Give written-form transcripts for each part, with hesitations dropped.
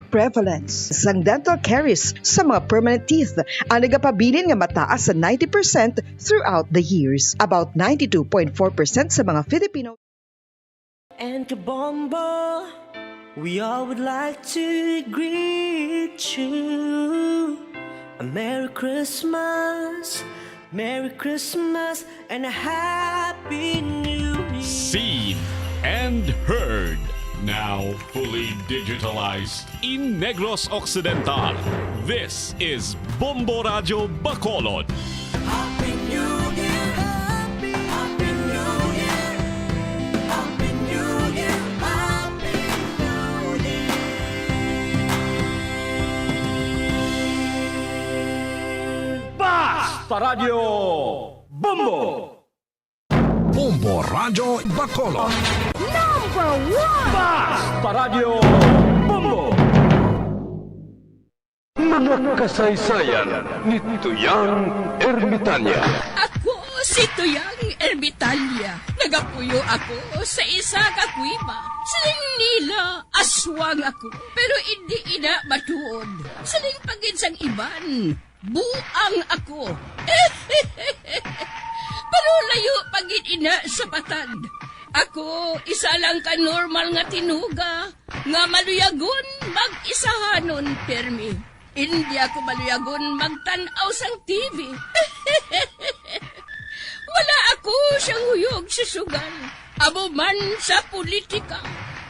prevalence sang dental caries sa mga permanent teeth ang nagapabilin nga mataas sa 90% throughout the years. About 92.4% sa mga Filipino. And Kabombo, we all would like to greet you. A Merry Christmas, and a Happy New Year. Seen and heard. Now fully digitalized in Negros Occidental. This is Bombo Radio Bacolod. Happy New Year, Happy New Year, Happy New Year, Happy New Year. Basta Radio Bombo! Bombo Radio Bacolod. Number 1! Basta Radio Bombo! Mga kasaysayan ni Tuyang Ermitanya. Ako si Tuyang Ermitanya. Nagapuyo ako sa isa ka kuiba. Siling nila, aswang ako. Pero hindi ina matuod. Siling paginsang iban, buang ako. Pero layo pagin ina sa patad. Ako, isa lang ka normal nga tinuga, nga maluyagon mag-isahanon permi. Hindi ako maluyagon magtanaw sang TV. Wala ako siyang huyog sa sugal, abo man sa politika.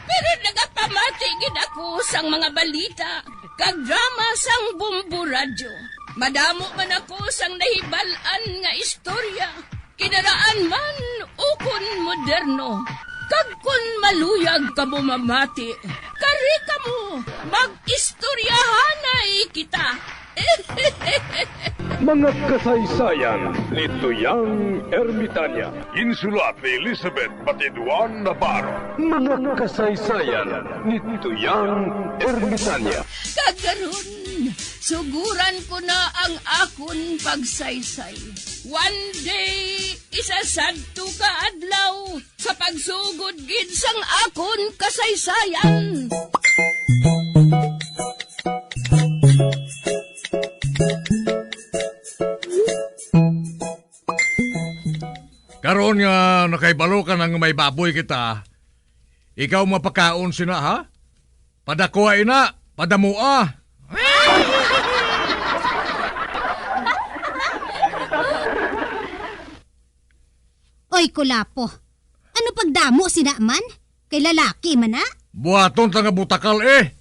Pero nagapamatigid ako sang mga balita, kag drama sang Bombo Radio. Madamo man ako sang nahibalan nga istorya, kinaraan man ukon moderno. Kag kun maluyag ka mo mamati, kari ka mo, mag-istoryahanay kita. Mga kasaysayan ni Tuyang Ermitanya. Insulat ni Elizabeth Batiduan Navarro. Mga kasaysayan ni Tuyang Ermitanya. Kagaron, suguran ko na ang akon pagsaysay. One day, isasadto ka adlaw sa pagsugod gid sang akon kasaysayan. Karon nga nakaibalo ka ng may baboy kita, ikaw mapakaon sina ha? Padakuha ina, padamua. Oy, kulapo. Ano pagdamo sinaman? Kay lalaki man na? Buhaton ta nga butakal eh.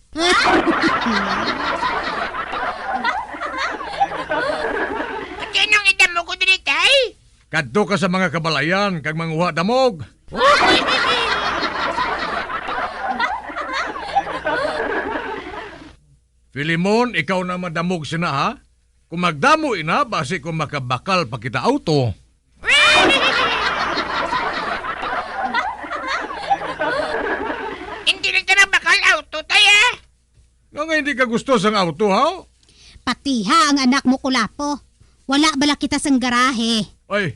Kanong idamo ko dili tay? Kadto ka sa mga kabalayan kag manguha damog. Filimon, ikaw na madamog sina ha? Kung magdamo ina, basi kung makabakal pa kita auto. Hindi na ka na bakal auto tayo. Nga hindi ka gusto sang auto ha? Pati ha ang anak mo, kulapo. Wala bala kita sang garahe. Ay.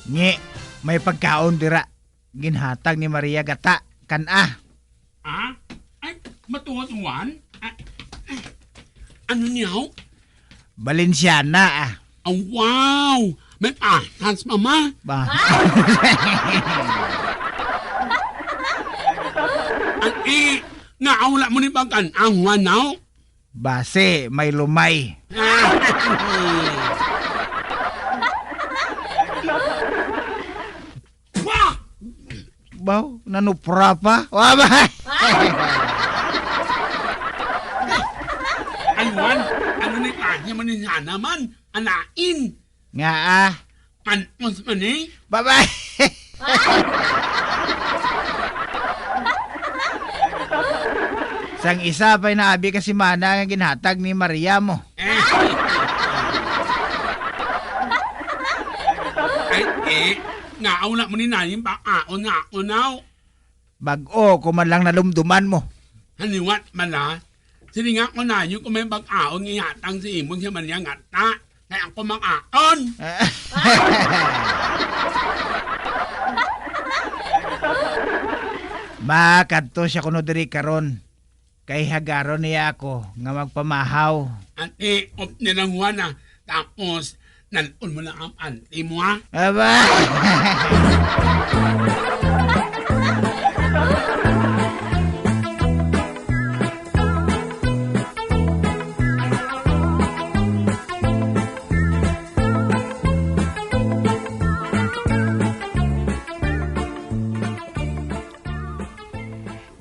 Nge, may pagkaon dira. Ginhatag ni Maria gata. Kan-ah. Ah? Ay, matuwa-tuwan? Ano niyaw? Balenciana ah. Oh, wow! May ahas, mama. Ba? Naawala mo ni bagan ang wanaw? Base, may lumay. Baw, nanupra pa? Wabay! Aywan, ano ni kanya man ni naman? Anain. Nga ah. Kanpos man eh. Babay! Sang isa pa'y naabi kasi mana nga ginhatag ni Maria mo. Ante, nga na mo ni nanin pa aon nga unaw. Bag-o ko man lang nalumduman mo. Haniwat man na. Sini nga ko na yun kung may bag-aon ngiyatang si imong siya man niya nga ta. Kaya ako mang-aon. Makadto siya kuno diri karon. Kay hagaron niya ako nga magpamahaw. Ante, op nilang huwana. Tapos, nalun mo na ang ante mo ha. Aba!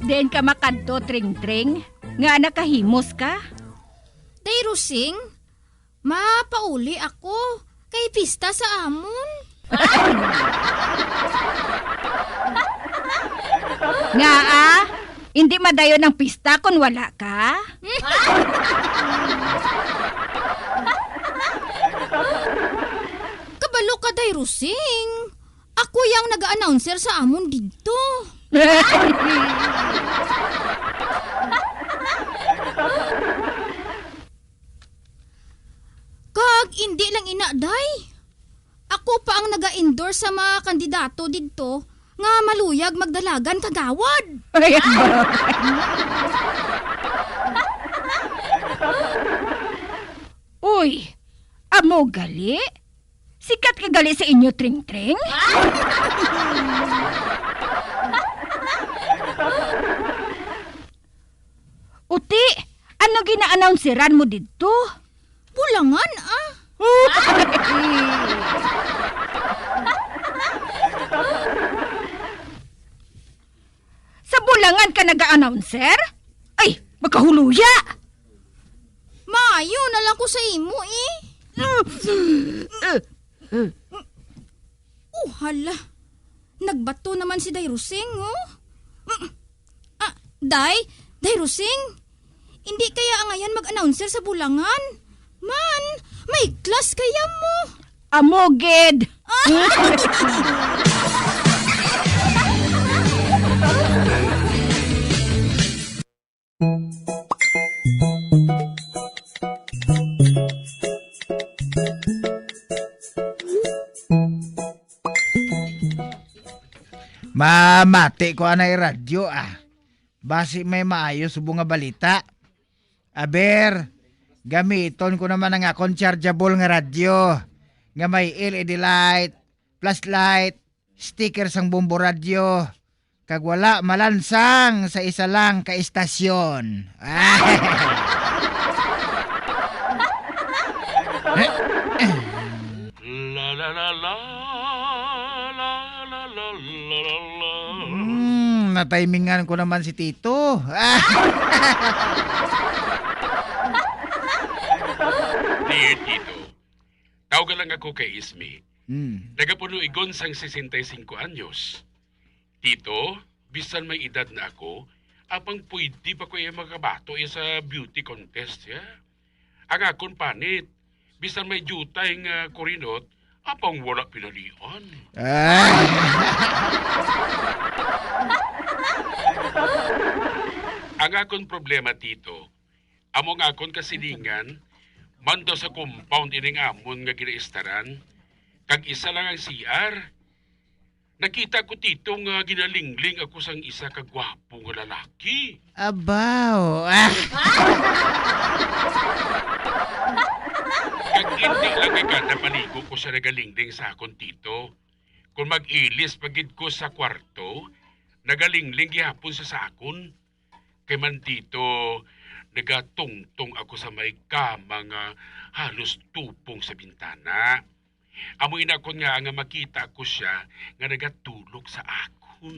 Den ka makadto, Tring-Tring. Nga nakahimos ka? Day Rusing, mapauli ako kay pista sa amon. Nga hindi madayon ang pista kung wala ka? Kabalo ka, Day Rusing. Ako yang nag-announcer sa amon dito. Kag hindi lang ina, Day. Ako pa ang naga-endorse sa mga kandidato dito nga maluyag magdalagan kagawad. Uy, amo gali? Sikat ka gali sa inyo, Tring-Tring? Uti, ano gina-announceran mo dito? Bulangan, Sa bulangan ka naga-announcer? Ay, magkahuluya! Maayo na lang ko sa imo hala. Nagbato naman si Day Rusing, oh. Day Rusing, hindi kaya ngayon mag-announcer sa bulangan? Man, may class kaya mo. Amoged! Mamati ko anay radyo Basi may maayo subong nga balita. Aber, gamiton ko naman ang akong chargeable nga radyo. Nga may LED light, flashlight, sticker sang bumbo radyo. Kag wala malansang sa isa lang ka istasyon. La la la la la la la la la. Natimingan ko naman si Tito. Dear Tito, tawag lang ako kay Ismi. Nagapuno igon sang 65 anyos. Tito, bisan may edad na ako, apang pwede pa ko yung makabato sa beauty contest, ya? Ang akon panit, bisan may jutay nga kurinot, apang wala pinalian. Ang akon problema, Tito, among akon kasilingan, mando sa compound ining amon nga ginaistaran, kag isa lang ang CR. Nakita ko, Tito, nga ginalingling ako sang isa kagwapo nga lalaki. Abaw. Kag hindi lang agad napaligo ko sa nagalingling sa akon, Tito. Kung mag-ilis pagid ko sa kwarto, nagalingling gihapon sa akon. Kay man, Tito, nagatungtong ako sa may kama nga halos tupong sa bintana. Amoy na ko nga makita ko siya nga nagatulog sa akon.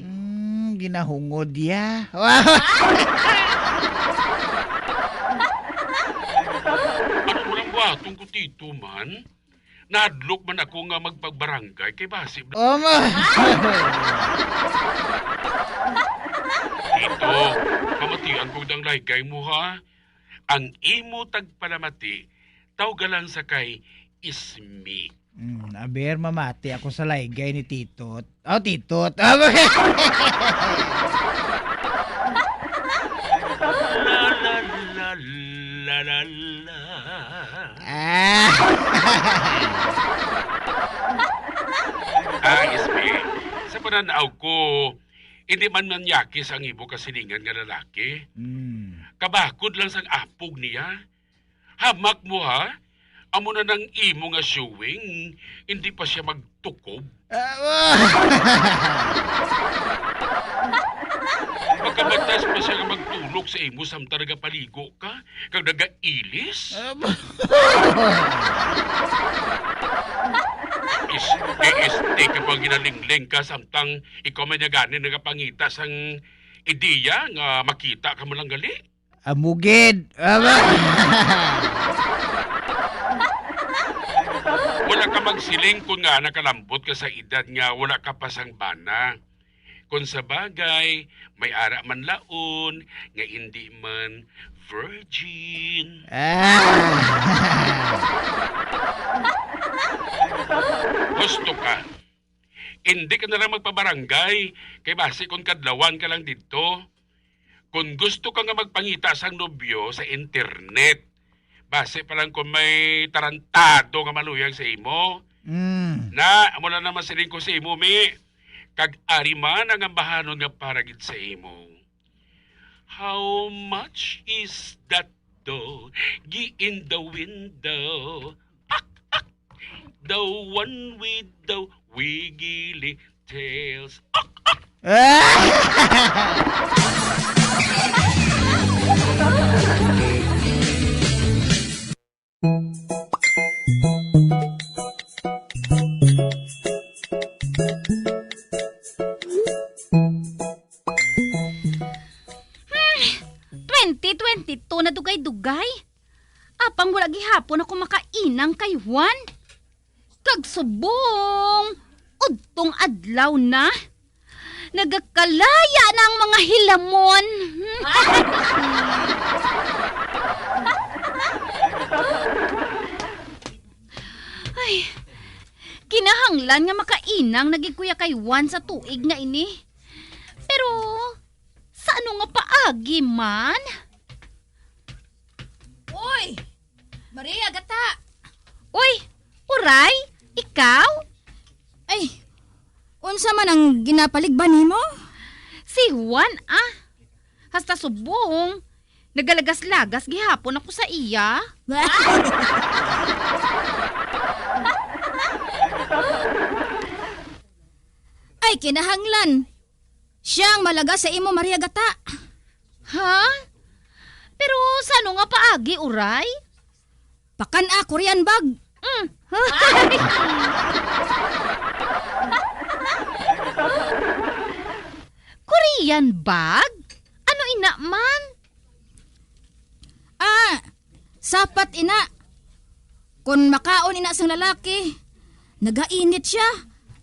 Ginahungod ya. Ano mo lang watong ko, Tito, man? Nadlok man ako nga magpagbarangay kay basi. Tito, pamatian ko dang laygay mo, ha? Ang imo tagpalamati, tawag lang sa kay is me. Aber, mamati ako sa laygay ni Titot. Oh, Titot. La la la la la la. Is me. Sa pananaw ko, hindi man manyakis ang ibo kasilingan nga lalaki. Kabakod lang sang apog niya. Hamak mo ha? Amo na ng imo nga showing, hindi pa siya magtukob. Magkabatas pa siya nga magtulog sa imo samtang nagapaligo ka, kag nagailis. Ka pa ginalingling ka samtang ikaw may naganin nagapangita sang ideya nga makita ka mo lang gali. Amugid. Wala ka magsiling kung nga nakalambot ka sa edad nga wala ka pasang bana. Kung sa bagay, may ara man laon, nga hindi man virgin. Gusto ka? Hindi ka na lang magpabarangay, kay base kung kadlawan ka lang dito. Kung gusto ka nga magpangita sang nobyo sa internet, base pa lang kung may tarantado nga maluyang sa imo. Na, amo lang naman siling ko sa imo, mi. Kag ariman ang ambahanon nga paragid sa imo. How much is that dough? Gi in the window. Ak, ak. The one with the wiggly tails. Ak, ak. Na dugay-dugay. Apang wala gihapon ako makainang kay Juan. Kagsubong, udtong adlaw na. Nagakalaya na ang mga hilamon. Ay, kinahanglan nga makainang nagikuya kay Juan sa tuig nga ini. Pero, sa ano nga paagi man? Uy! Maria, gata! Uy! Uray! Ikaw? Ay, unsa man ang ginapaligban nimo? Si Juan, Hasta subong. Nagalagas-lagas gihapon ako sa iya. Ay, kinahanglan. Siyang malaga sa imo, Maria, gata. Ha? Pero sano nga paagi, uray? Pakan Korean bag. Korean bag? Ano ina man? Sapat ina. Kung makaon ina sang lalaki, nagainit siya,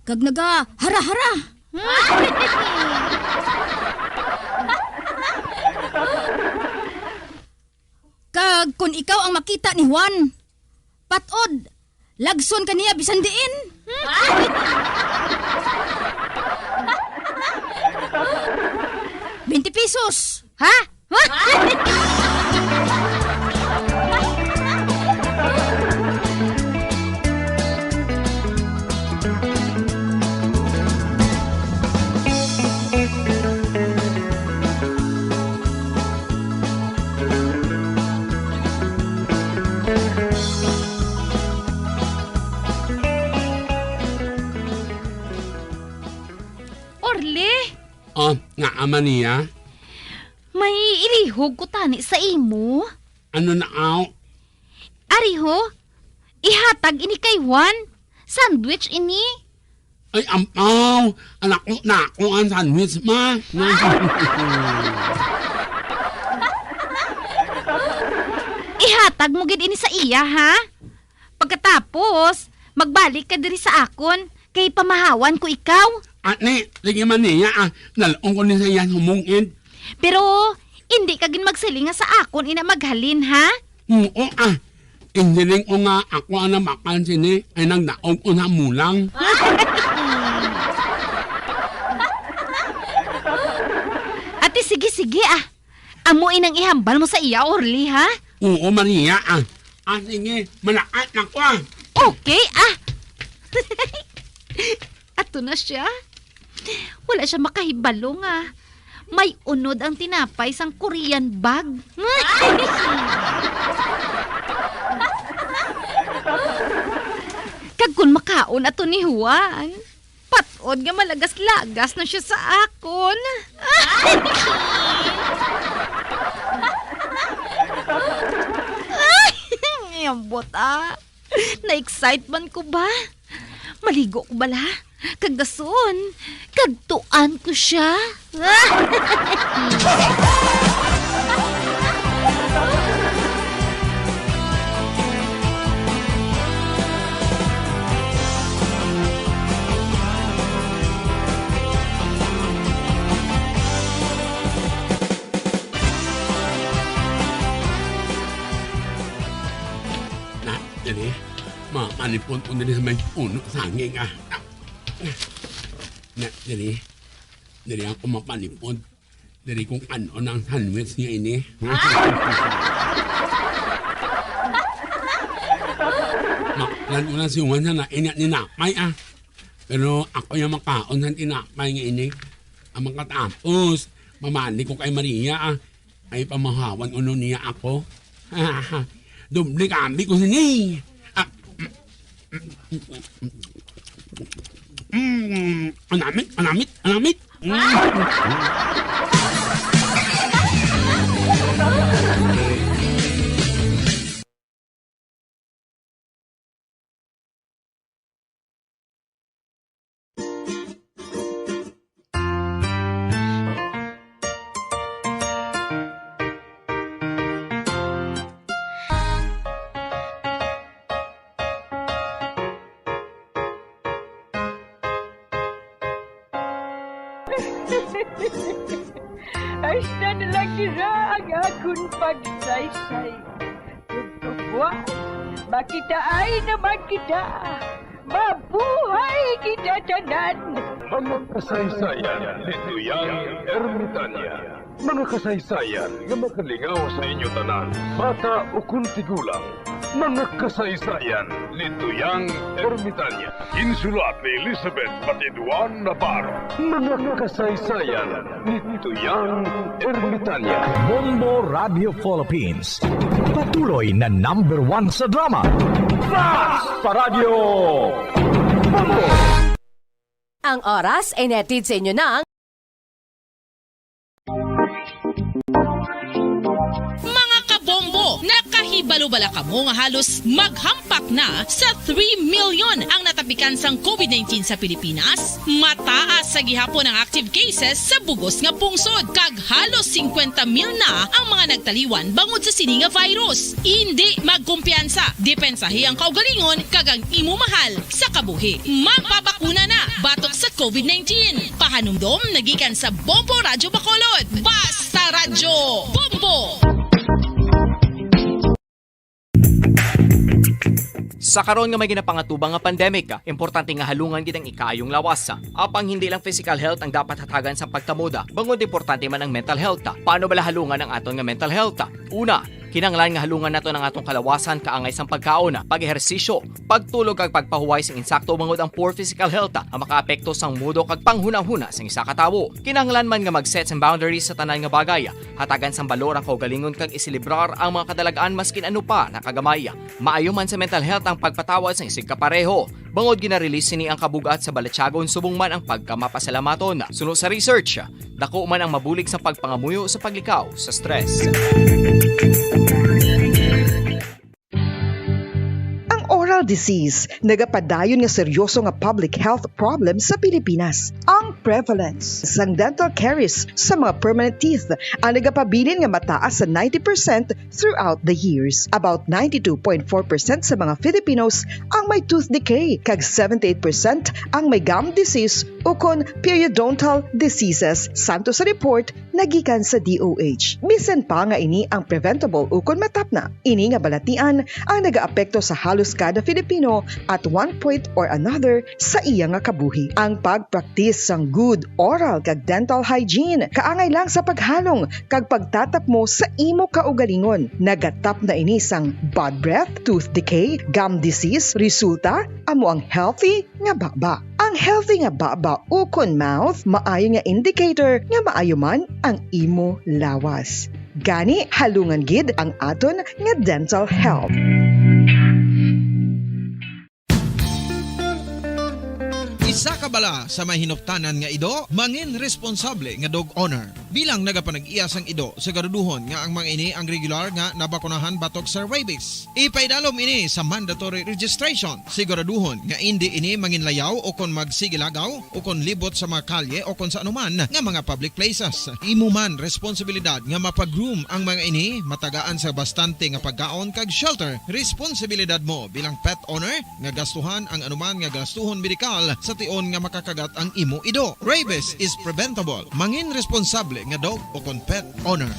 kag naga hara-hara. Kag kung ikaw ang makita ni Juan, patod, lagson ka niya bisan diin. 20 pesos. Ha? Nga ama niya? May ilihog ko tani sa imo. Ano na aw? Ariho, ihatag ini kay Juan. Sandwich ini. Ay, ampaw! Anak ko na ako ang sandwich, ma. Ihatag mo gid ini sa iya, ha? Pagkatapos, magbalik ka diri sa akon, kay pamahawan ko ikaw. Ate, sige man niya, nalaong ko ni sa yan humungid. Pero, hindi ka gin magsilinga sa akon ina maghalin, ha? Oo, Indiling ko nga ako ang namakan sini ay nang naong ko na mulang. Ate, sige Amuin ang ihambal mo sa iya, Orly, ha? Oo, Maria. Sige, malakat na ko. Okay, Ato na siya. Wala siya makahibalo nga. May unod ang tinapay sang Korean bag. Kag kun makaon ato ni Juan. Patod nga malagas-lagas na siya sa akon. Ambot na-excite man ko ba? Maligo ko bala? Kagdason, kagtuan ko siya. Jadi, manipun pun dari sampai unuk sanging jadi aku mapanipun dari kung ano ng sandwich niya ini. Maklan ko na si Juan na inat ni Nakay Pero ako yung makaon ng tinapay nga ini. Ang makatapos, mamali ko kay Maria ay pamahawan uno niya ako. Doble kambi ko sini. Anamit. Ay, na lang nila ang akong pagsaysay. Buwan, makita ay naman kita. Mabuhay kita tanan. Mga kasaysayan ni Tuyang Ermitanya. Mga kasaysayan nga makalingaw sa inyo tanan, bata o kuntigulang. Mga kasaysayan ni Tuyang Ermitanya. Insulat ni Elizabeth Batiduan Navarro. Mga kasaysayan ni Tuyang Ermitanya. Bombo Radio Philippines. Patuloy na #1 sa drama. Fast Paradyo Bombo! Ang oras ay netid sa inyo ng mga kabombo, nakahibalo bala kamo nga halos maghampak na sa 3 million ang natapikan sang COVID-19 sa Pilipinas. Mataas sa gihapon ang active cases sa bugos nga pungsod, kag halos 50 mil na ang mga nagtaliwan bangod sa sini nga virus. Hindi magkumpiyansa, depensahi ang kaugalingon kag ang imo mahal sa kabuhi. Magpabakuna na batok sa COVID-19. Pahanumdom nagikan sa Bombo Radyo Bacolod. Basta Radyo Bombo! Sa karon nga may ginapangatubang nga pandemic, importante nga halungan gid ang ikaayong lawas. Apang hindi lang physical health ang dapat hatagan sa pagtamuda, bangod importante man ang mental health. Paano bala halungan ang aton nga mental health? Una, kinanglan nga halungan nato ng atong kalawasan kaangay sang pagkaon, pag-ehersisyo, pagtulog kag pagpahuway sang insakto bangod ang poor physical health ang makaapekto sang mudo kag panghunahuna sang isa ka tawo. Kinanglan man nga mag-set sang boundaries sa tanan nga bagay, hatagan sang balor ang kaugalingon kag isilibrar ang mga kadalagaan maskin ano pa nakagamay. Maayo man sa mental health ang pagpatawad sang isig kapareho. Bangod gina-release ni ang kabugat sa balatsagon subong man ang pagkamapasalamaton. Suno sa research, dako man ang mabulig sa pagpangamuyo sa paglikaw sa stress. Ang oral disease, nagapadayon nga seryoso nga public health problem sa Pilipinas. Ang prevalence sang dental caries sa mga permanent teeth ang nagapabilin nga mataas sa 90% throughout the years. About 92.4% sa mga Filipinos ang may tooth decay, kag 78% ang may gum disease o kon periodontal diseases, santo sa report nagikan sa DOH. Bisan pa nga ini ang preventable o kon matapna. Ini nga balatian ang nagaapekto sa halos kada Filipino at one point or another sa iya nga kabuhi. Ang pagpractice sang good oral kag dental hygiene kaangay lang sa paghalong kag pagtatap mo sa imo kaugalingon. Nagatap na ini sang bad breath, tooth decay, gum disease, resulta amo ang healthy nga baba. Ang healthy nga baba ukon mouth maayo nga indicator nga maayo man ang imo lawas. Gani halungan gid ang aton nga dental health. Isa ka bala sa mahinuptanan nga ido, mangin responsable nga dog owner. Bilang nagapanag-iyas ang ido, siguraduhon nga ang mga ini ang regular nga nabakunahan batok sa rabies. Ipaidalom ini sa mandatory registration. Siguraduhon nga hindi ini manginlayaw o kon magsigilagaw o kon libot sa mga kalye o kon sa anuman nga mga public places. Imo man responsibilidad nga mapag-groom ang mga ini, matagaan sa bastante nga pagkaon kag shelter. Responsibilidad mo bilang pet owner nga gastuhan ang anuman nga gastuhon medikal sa tion nga makakagat ang imo ido. Rabies is preventable. Mangin responsable nga dog o kon pet owner.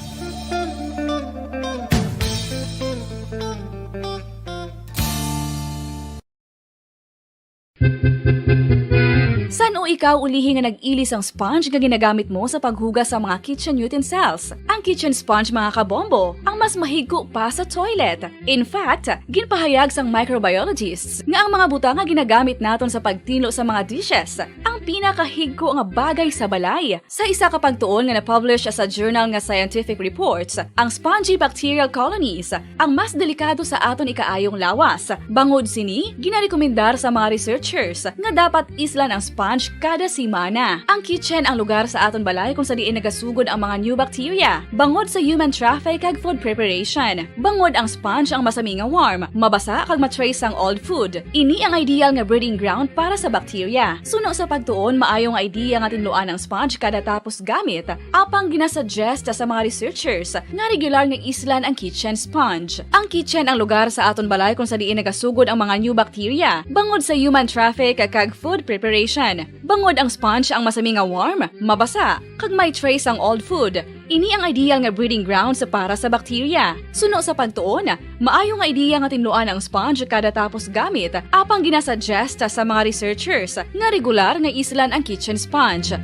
San o ikaw ulihi nga nag-ilis ang sponge nga ginagamit mo sa paghugas sa mga kitchen utensils? Ang kitchen sponge mga kabombo, ang mas mahigko pa sa toilet. In fact, ginpahayag sang microbiologists nga ang mga buta nga ginagamit naton sa pagtilo sa mga dishes ang pinakahigko nga bagay sa balay. Sa isa ka pagtuon nga na-publish sa journal nga Scientific Reports, ang spongy bacterial colonies ang mas delikado sa aton ikaayong lawas. Bangod sini, ginarekomendar sa mga researchers nga dapat islan ang sponge kada simana. Ang kitchen ang lugar sa aton balay kung sa diin nagasugod ang mga new bacteria. Bangod sa human traffic kag food preparation. Bangod ang sponge ang masami nga warm, mabasa kag matrace ang old food. Ini ang ideal nga breeding ground para sa bacteria. Suno sa pagtuon, maayong idea nga tinluan ang sponge kada tapos gamit. Apang ginasuggest sa mga researchers nga regular nga islan ang kitchen sponge. Ang kitchen ang lugar sa aton balay kung sa diin nagasugod ang mga new bacteria. Bangod sa human traffic kag food preparation. Bangod ang sponge ang masami nga warm, mabasa, kag may trace ang old food. Ini ang ideal nga breeding ground sa para sa bacteria. Suno sa pagtuon, maayo nga idea nga tinluan ang sponge kada tapos gamit, apang ginasuggest sa mga researchers nga regular nga islan ang kitchen sponge.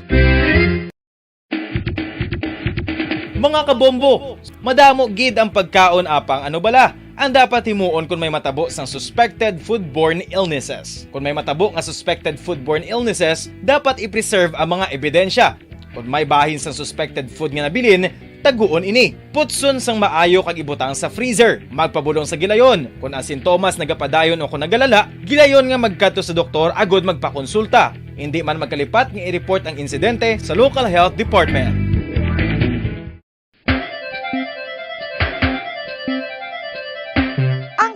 Mga kabombo, madamo gid ang pagkaon apang ano bala ang dapat himuon kung may matabo sang suspected foodborne illnesses. Kung may matabo nga suspected foodborne illnesses, dapat i-preserve ang mga ebidensya. Kung may bahin sang suspected food nga nabilin, taguon ini. Putson sang maayo kag ibutang sa freezer. Magpabulong sa gilayon. Kung ang sintomas nagapadayon o kung nagalala, gilayon nga magkadto sa doktor agod magpakonsulta. Hindi man magkalipat nga i-report ang insidente sa local health department.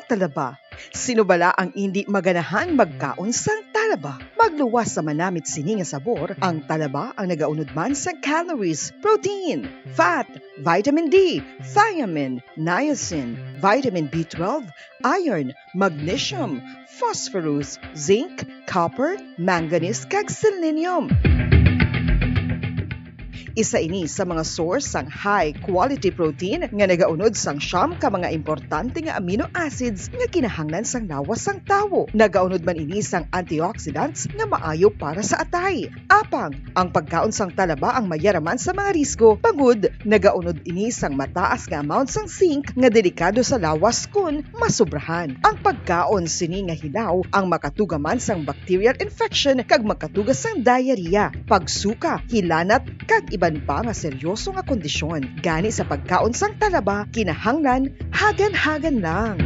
Talaba. Sino bala ang hindi maganahan magkaon sang talaba? Magluwas sa manamit sini nga sabor, ang talaba ang nagaunod man sa calories, protein, fat, vitamin D, thiamine, niacin, vitamin B12, iron, magnesium, phosphorus, zinc, copper, manganese kag selenium. Isa ini sa mga source sang high-quality protein nga nagaunod sang siyam ka mga importante nga amino acids nga kinahanglan sang lawas sang tawo. Nagaunod man ini sang antioxidants nga maayo para sa atay. Apang, ang pagkaon sang talaba ang mayaraman sa mga risgo. Pagod, nagaunod ini sang mataas nga amount sang zinc nga delikado sa lawas kun masubrahan. Ang pagkaon sini nga hilaw ang makatugaman sang bacterial infection kag makatugas sang diarrhea, pagsuka, hilanat kag iba pa nga seryoso nga kondisyon. Gani sa pagkaon sang talaba, kinahanglan hagan-hagan lang.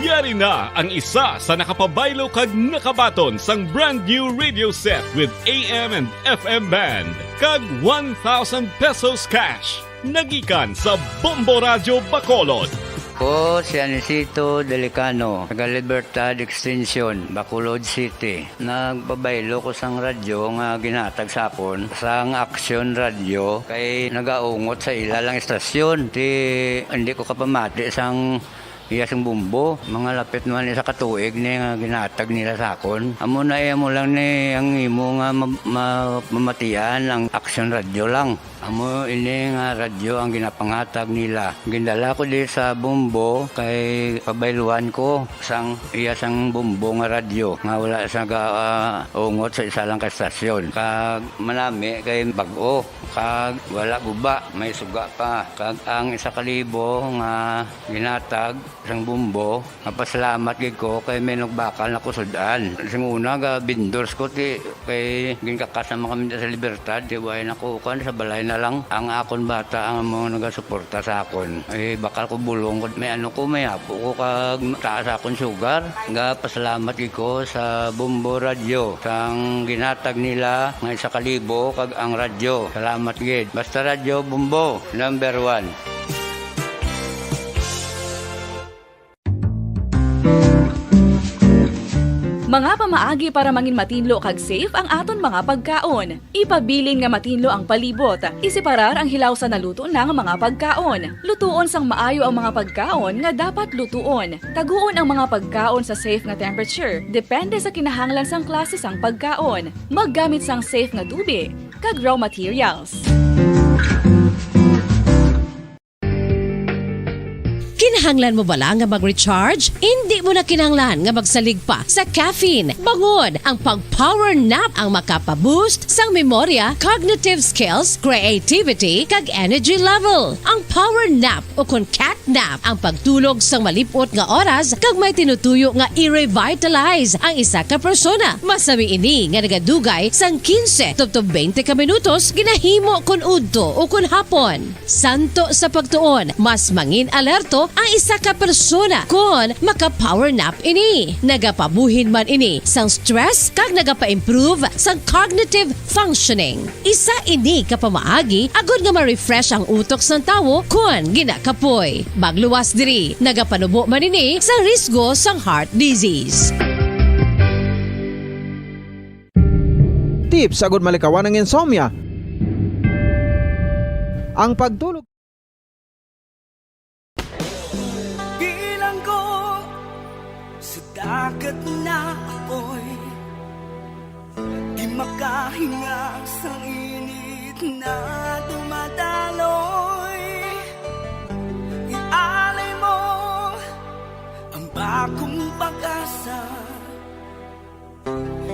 Yari na ang isa sa nakapabaylo kag nakabaton sang brand new radio set with AM and FM band kag 1,000 pesos cash. nagikan sa Bombo Radio Bacolod. Ako si Anisito Delicano, taga Libertad Extension, Bacolod City. Nagbabaylo ko sang radyo nga ginatag sapon sang Action Radio kay nagaungot sa ilalang estasyon. Hindi ko kapamati sang iyasang bumbo, mga lapit naman sa katuig ni nga ginatag nila sakon. Amo na mo lang ni ang imo nga mamatian ang Action Radio lang. Amo ini nga radyo ang ginapangatag nila. Gindala ko di sa bumbo kay pabayluan ko sang iyasang bumbo nga radyo nga wala sa ungot sa isa lang ka estasyon. Kag manami kay bag-o, kag wala guba, may suga pa. Kag ang 1,000 nga ginatag sang bumbo, napasalamat gid ko kay may nagbakal na kusudan. Sing una ga bindors ko ti kay ginkakasama kami sa Libertad, di way nakukan sa balay na lang ang akon bata ang mga nagasuporta sa akon. Bakal ko bulong ko may may apo ko kag taas akon sugar. Nga pasalamat gid ko sa Bumbo Radio sang ginatag nila nga 1,000 kag ang radyo. Salamat gid. Basta Radio Bumbo number 1. Mga pamaagi para mangin matinlo kag safe ang aton mga pagkaon. Ipabilin nga matinlo ang palibot. Isiparar ang hilaw sa naluto ng mga pagkaon. Lutuon sang maayo ang mga pagkaon nga dapat lutuon. Taguon ang mga pagkaon sa safe nga temperature. Depende sa kinahanglan sang klase sang pagkaon. Maggamit sang safe nga tubig kag raw materials. Kinahanglan mo bala nga mag-recharge? Hindi mo na kinahanglan nga magsalig pa sa caffeine. Bangod ang pag-power nap ang makapaboost sang memorya, cognitive skills, creativity, kag energy level. Ang power nap o kun cat nap ang pagtulog sang malipot nga oras kag may tinutuyo nga i-revitalize ang isa ka persona. Masabi ini nga nagadugay sang 15 to 20 ka minutos ginahimo kun udto o kun hapon. Santo sa pagtuon, mas mangin alerto ang isa ka persona kung maka-power nap ini. Nagapabuhin man ini sang stress kag nagapa-improve sang cognitive functioning. Isa ini kapamaagi agud nga ma-refresh ang utok sang tawo kung ginakapoy. Magluwas diri, nagapanubo man ini sa risgo sang heart disease. Tips agud malikawan ng insomnia. Ang pagtulog dagat na apoy, di makahinga sa init na dumadaloy. Ialay mo ang bagong pag-asa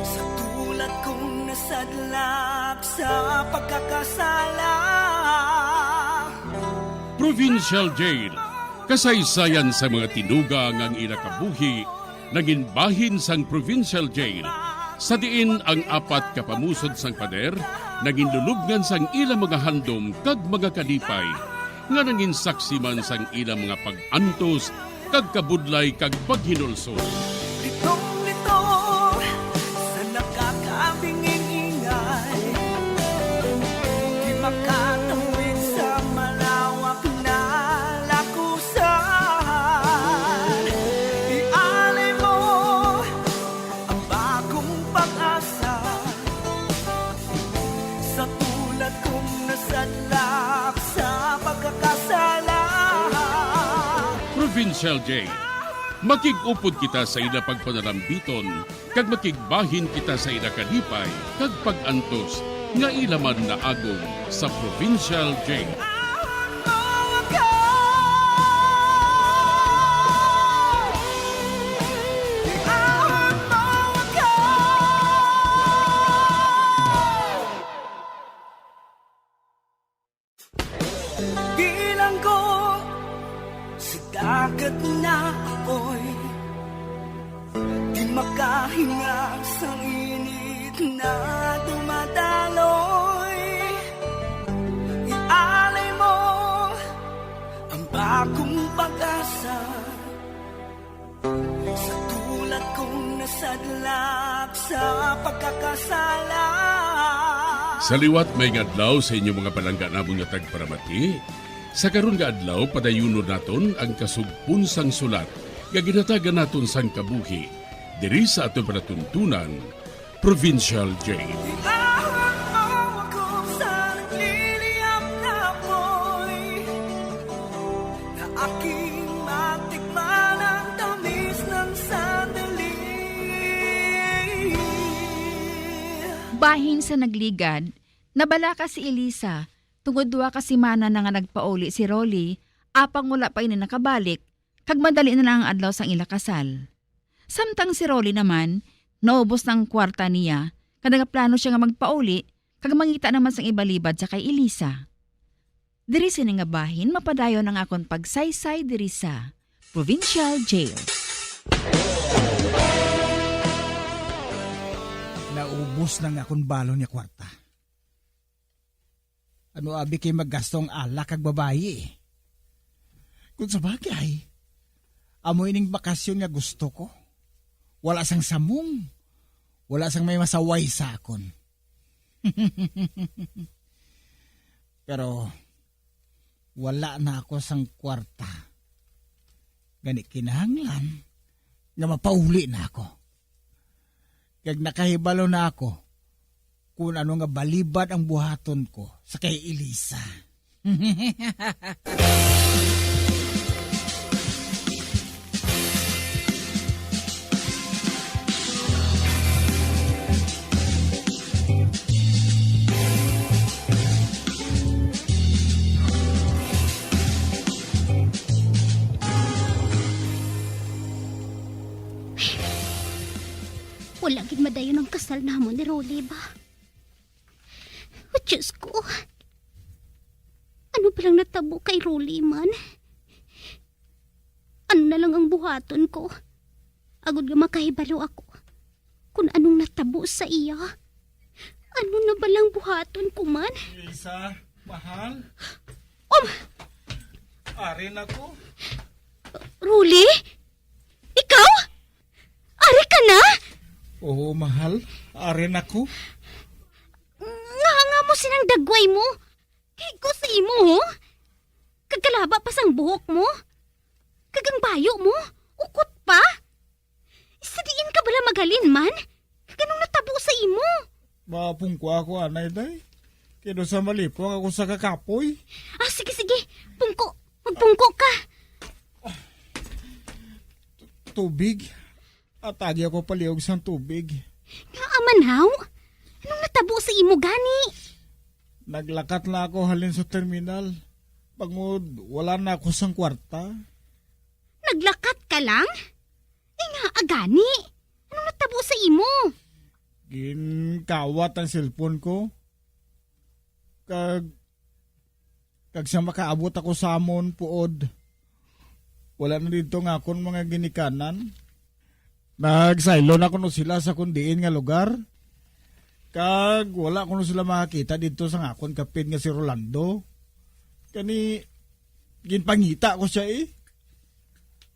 sa tulad kong nasadlak sa pagkakasala. Provincial Jail, kasaysayan sa mga tinugang ang inakabuhi naging bahin sang Provincial Jail. Sa diin ang 4 kapamusod sang pader, naging lulubngan sang ilang mga handom kag mga kalipay, nga naging saksi man sang ilang mga pag-antos kag kabudlay kag paghinulsol. Litong-lito sa nakakabinging-ingay, di makatawid sa malawak na lakusan. Ialay mo ang bagong pag-asa sa tulad kong nasadlak sa pagkakasala. Provincial Jail, makig-upod kita sa ila pagpanalambiton, kag makigbahin kita sa ila kalipay, kag pag-antos, nga ilaman na agong sa Provincial Jail. Bilanggo sa dagat na apoy, di makahinga sa init na dumadaloy. Ialay mo ang bagong pag-asa sa tulad kong nasadlak sa pagkakasala. Sa liwat may ngadlaw sa inyo mga palangga namong nga tagparamati. Sa karon nga adlaw padayunon naton ang kasugpon sang sulat nga ginatagan naton sang kabuhi diri sa aton panatuntunan Provincial Jail. Bahin sa nagligad, nabala ka si Elisa, tungod duwa ka si Mana na nga nagpauli si Rolly, apang wala pa ini nakabalik, kag madali na lang ang adlaw sang ila kasal. Samtang si Rolly naman, naubos ng kwarta niya, kag nagaplano siya nga magpauli, kag mangita naman sang ibalibad sa kay Elisa. Diri sini nga bahin, mapadayon ang akong pagsaysay diri sa Provincial Jail. Naubos na nga akong balon niya kwarta. Ano abi kay maggastong alak kag babayi? Kung sa bagay, amoy ning bakasyon nga gusto ko. Wala sang samong. Wala sang may masaway sa akon. Pero wala na ako sang kwarta. Gani kinahanglan nga mapauli na ako. Kag nakahibalo na ako kung ano nga balibad ang buhaton ko sa kay Elisa. Wala gid madayon ang kasal namon ni Rolly ba? O Diyos ko. Ano palang natabo kay Rolly man? Ano na lang ang buhaton ko? Agod nga makahibalo ako kung anong natabo sa iya. Ano na balang buhaton ko man? Elisa, mahal. Arin ako. Rolly? Ikaw? Ari ka na? Oo, mahal. Arin ako. Nga mo sinang dagway mo. Higo sa imo, ho? Kagalaba pa sang buhok mo. Kagang bayo mo. Ukot pa. Sadiin ka bala magalin man. Ganong natabo sa imo. Mapungko ako, anay day. Kino sa malipong ako sa kakapoy. Sige. Pungko. Magpungko ka. Tubig. Atagi ako paliog sa tubig. Nga amanaw? Anong natabo sa imo gani? Naglakat na ako halin sa terminal. Pagod, wala na ako sang kwarta. Naglakat ka lang? Nga agani? Anong natabo sa imo? Ginkawat ang cellphone ko. Kag sa makaabot ako sa amon puod. Wala na dito nga akong mga ginikanan. Nagsaylo na kuno sila sa kundiin nga lugar. Kag wala kuno sila makakita dito sa akon kapit nga si Rolando. Kani ginpangita ko siya eh.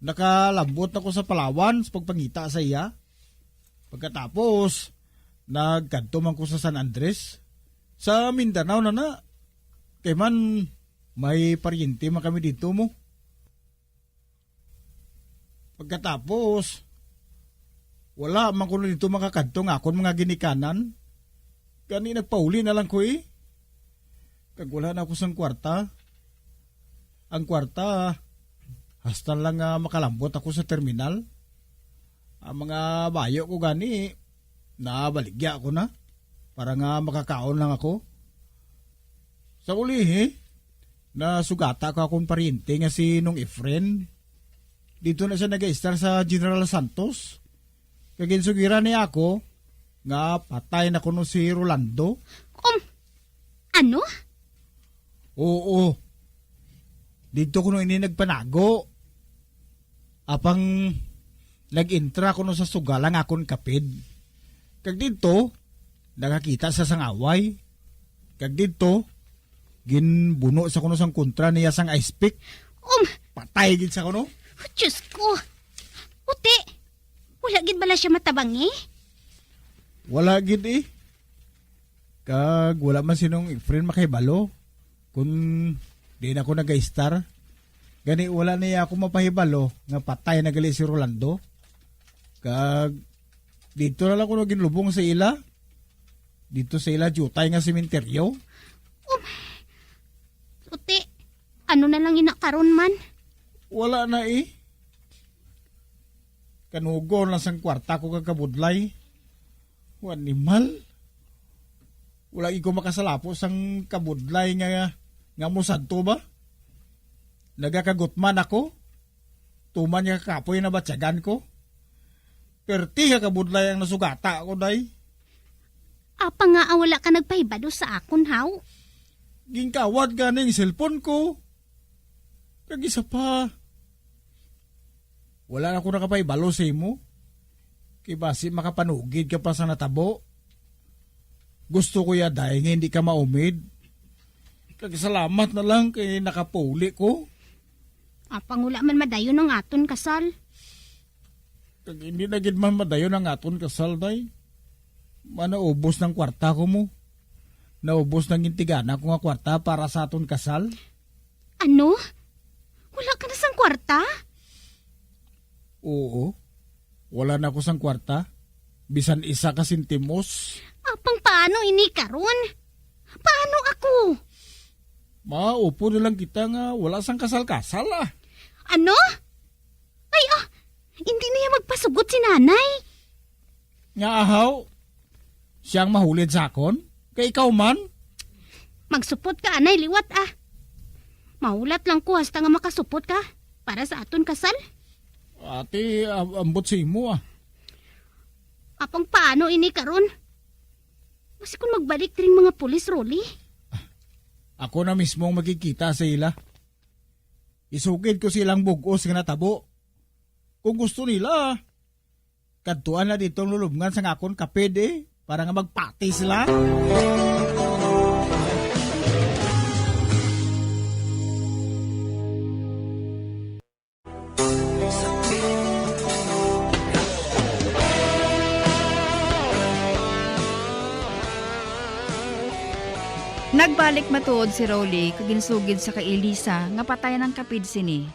Nakalambot ako sa Palawan sa pagpangita sa iya. Pagkatapos, nagkanto man ko sa San Andres. Sa Mindanao na. Kay man, may paryente man kami dito mo. Pagkatapos, wala man ko dito makakadto nga akong mga ginikanan. Kani nagpauli na lang ko eh. Kag wala na ako sang kwarta. Ang kwarta, hasta lang makalambot ako sa terminal. Ang mga bayo ko gani, nabaligya ako na. Para nga makakaon lang ako. Sa uli nasugata ko akong paryente nga si Nung Efren. Dito na siya nag-star sa General Santos. Kaginsugira niya ako nga patay na kuno si Rolando. Ano? Oo. Dito kuno ini nagpanago. Apang nag-intra kuno sa sugalang akon kapid. Kag dito, nakakita sa sangaway. Kag dito, ginbuno sa kuno sang kontra niya sang ice pick. Patay gid sa kuno. Diyos ko. Uti, wala gid bala siya matabang eh? Wala gid eh. Kag wala man sinong friend makahibalo. Kung di na ako nag-star. Gani wala niya ako mapahibalo nga patay na gali si Rolando. Kag dito na lang ko ginlubong sa ila. Dito sa ila jutay nga sementeryo. Uti, ano na lang inakaron man? Wala na eh. Kanugo lang sang kwarta ko kagabudlay. Wanimal. Wala ko makasalapo sang kabudlay nga musad to ba? Nagakagutman ako. Tuman niya kapoy na batyagan ko. Perti ka kabudlay ang nasugata ako, day. Apa nga wala ka nagpahibado sa akon, haw? Gingkawad ka ng cellphone ko. Kag-isa pa. Wala na ako nakapahibalo sa imo. Kaya basi makapanugid ka pa sa natabo. Gusto ko ya, day, nga hindi ka maumid. Kagsalamat na lang kay nakapuli ko. Apang wala man madayon ng aton kasal. Kag hindi na gid man madayon ang aton kasal, day. Manaubos ng kwarta ko mo. Naubos ng intigana ko nga kwarta para sa aton kasal. Ano? Wala ka na sang kwarta? Oo. Wala na ako sang kwarta. Bisan isa ka sentimos. Apang paano ini karon? Paano ako? Maupo na lang kita nga wala sang kasal-kasal ah. Ano? Ay hindi niya magpasugot si nanay. Nga ahaw, siyang mahulid sa akon? Kay ikaw man? Magsupot ka, anay, liwat ah. Maulat lang ko hasta nga makasupot ka para sa aton kasal. Ate, ambot si imo ah. Apang paano ini karon? Kasi kung magbalik ring mga pulis, Rolly. Ako na mismo ang magkikita sa ila. Isugid ko silang bugos nga natabo. Kung gusto nila, kadtuan na ditong lulubngan sa ngakon kapede para nga magpati sila. Nagbalik matuod si Rolly kag ginsugid sa kay Elisa nga patay ng kapid sini.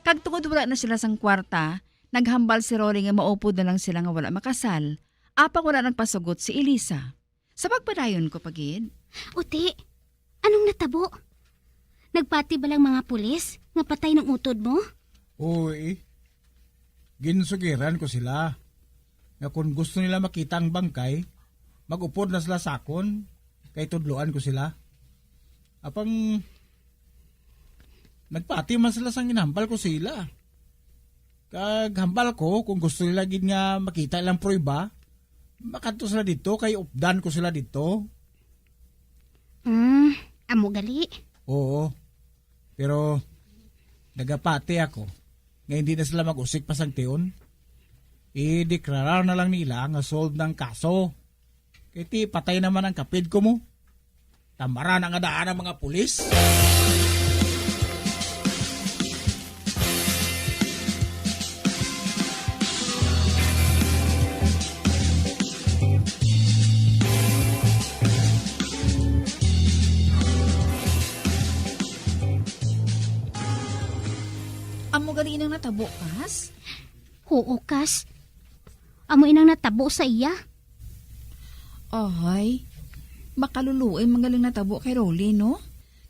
Kag tungod wala na sila sang kwarta, naghambal si Rolly nga maupod na lang sila nga wala makasal. Apang wala nagpasugot si Elisa. Sa pagpadayon ko pagid. Uti, anong natabo? Nagpati ba lang mga pulis nga patay ng utod mo? Uy, ginsugiran ko sila. Nga kung gusto nila makita ang bangkay, magupod na sila sakon, kay tudloan ko sila. Apang nagpati man sila sang ginhambal ko sila. Kag hambal ko kung gusto nila gid nga makita ilang prueba, makadto sila dito kay updan ko sila dito. Amo gali. Oo. Pero nagapati ako nga hindi na sila mag-usik pa sang tiyon. I-deklarar na lang nila nga solved ng kaso. Kaya ti patay naman ang kapid ko mo. Tamara na nga daan ang mga pulis. Amo gali inang natabo, Kas? Oo, Kas. Amo inang natabo sa iya. Ay, makaluluoy magaling natabo kay Rolly, no?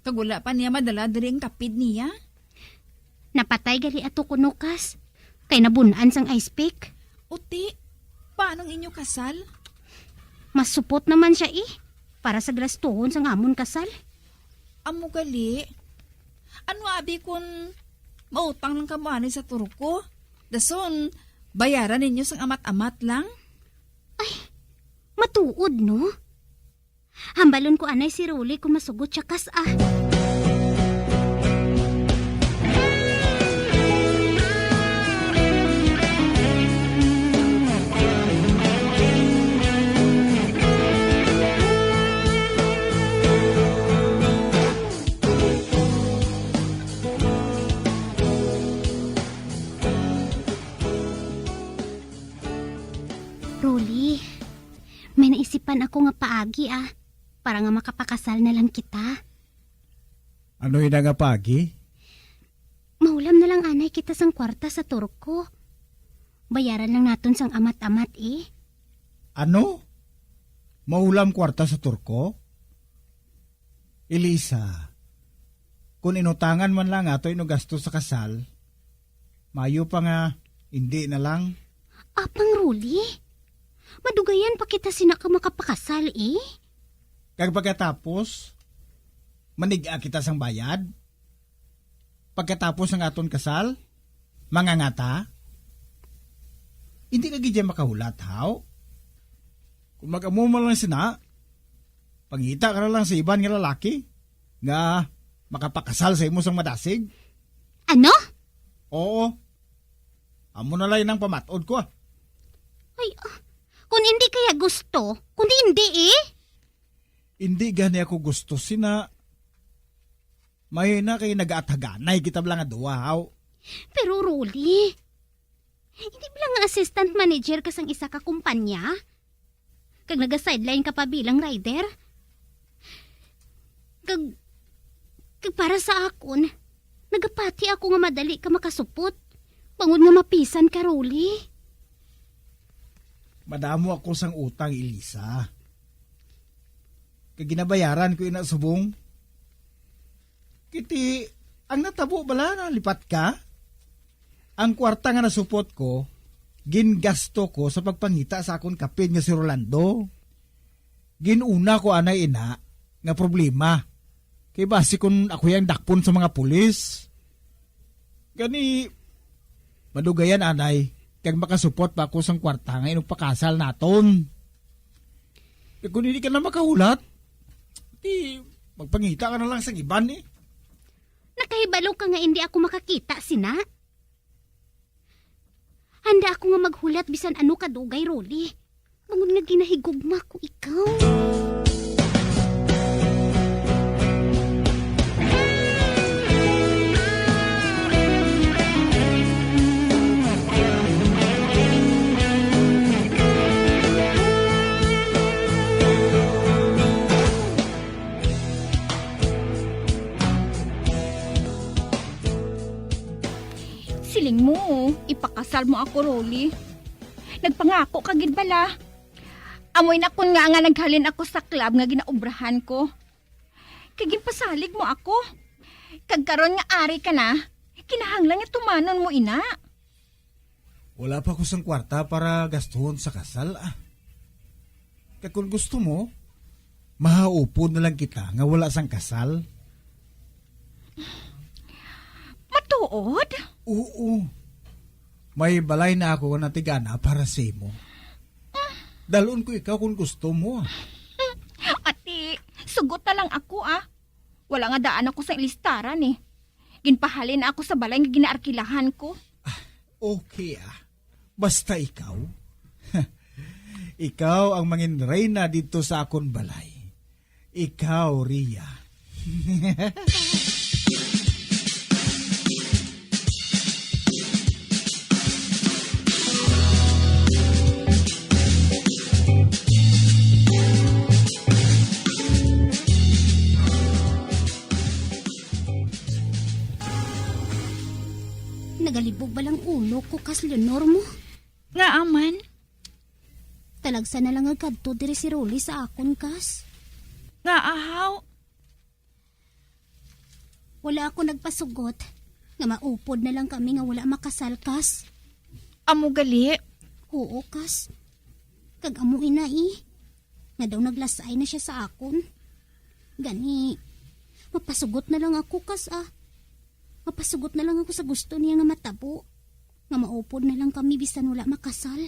Kag wala pa niya madala diri ang kapid niya. Napatay gali ato kuno, Kas. Kay nabunaan sang ice pick. Uti, paanong inyo kasal? Mas supot naman siya para sa grastuhon sang amon kasal. Amo gali. Ano abi kun mautang lang kamani sa turko? Dason, bayaran ninyo sang amat-amat lang? Matuod, no? Hambalon ko anay si Rolly kung masugot siya kas Rolly, may naisipan ako nga paagi para nga makapakasal na lang kita. Ano yun nga pagi? Maulam na lang anay kita sang kwarta sa turko. Bayaran lang naton sang amat-amat eh. Ano? Maulam kwarta sa turko? Elisa, kung inutangan man lang ato ino gasto sa kasal, mayo pa nga, hindi na lang. Apang Ruli, madugayan pa kita sina ka makapakasal eh. Kag pagkatapos, maniga kita sang bayad? Pagkatapos ng aton kasal, mangangata? Hindi ka gidya makahulat, haw? Kung mag-amumal lang sina, pangita ka na lang sa iban nga lalaki, nga makapakasal sa imo sang madasig. Ano? Oo. Amo na lang ang pamatod ko. Ay, kung hindi kaya gusto, kundi hindi eh. Hindi gani ako gusto sina. May na kayo nag-aataganay kita lang nga duwaw. Pero Rolly, hindi bilang nga assistant manager ka sang isa ka kumpanya? Kag naga-sideline ka pa bilang rider? Kag para sa akon, nagapati ako nga madali ka makasupot. Bangod nga mapisan ka, Rolly. Madamo ako sang utang, Elisa. Kag ginabayaran ko inasubong. Kiti, ang natabo bala na lipat ka? Ang kwarta nga nasupot ko, gingasto ko sa pagpangita sa akong kapit nga si Rolando. Ginuna ko anay ina nga problema. Kay basi kung ako yung dakpon sa mga pulis. Gani, madugayan anay, kag makasupot pa ako sang kwarta nga inupakasal naton. Kung hindi ka na makahulat, di magpangita ka na lang sa iban eh. Nakahibalo ka nga hindi ako makakita, sina? Handa ako nga maghulat bisan ano kadugay, Rolly. Mangun nga ginahigugma ko ikaw. Siling mo, ipakasal mo ako, Rolly. Nagpangako ka gid bala. Amoy na kun nga naghalin ako sa club nga ginaubrahan ko. Kagin pasalig mo ako. Kag karon nga ari ka na, kinahanglan nga tumanon mo ina. Wala pa ko sang kwarta para gastuhon sa kasal ah. Kag kung gusto mo, mahaupod na lang kita nga wala sang kasal. Matuod? Oo. May balay na ako na tigana para sa imo. Dalon ko ikaw kung gusto mo. Ati, sugot na lang ako ah. Wala nga daan ako sa listaran eh. Ginpahalin na ako sa balay nga ginaarkilahan ko. Okay ah. Basta ikaw. Ikaw ang mangin reyna dito sa akon balay. Ikaw, Ria. Nagalibog balang ulo ko kas Leonor mo. Nga aman. Talagsa na lang agkadto diri si Rolly sa akon kas. Nga ahaw. Wala ako nagpasugot. Nga maupod na lang kami nga wala makasal kas. Amo gali? Oo kas. Kag amo ina Nga daw naglasay na siya sa akon. Gani, mapasugot na lang ako kas ah. Mapasugot na lang ako sa gusto niya nga matabo. Nga maupod na lang kami bisan wala makasal.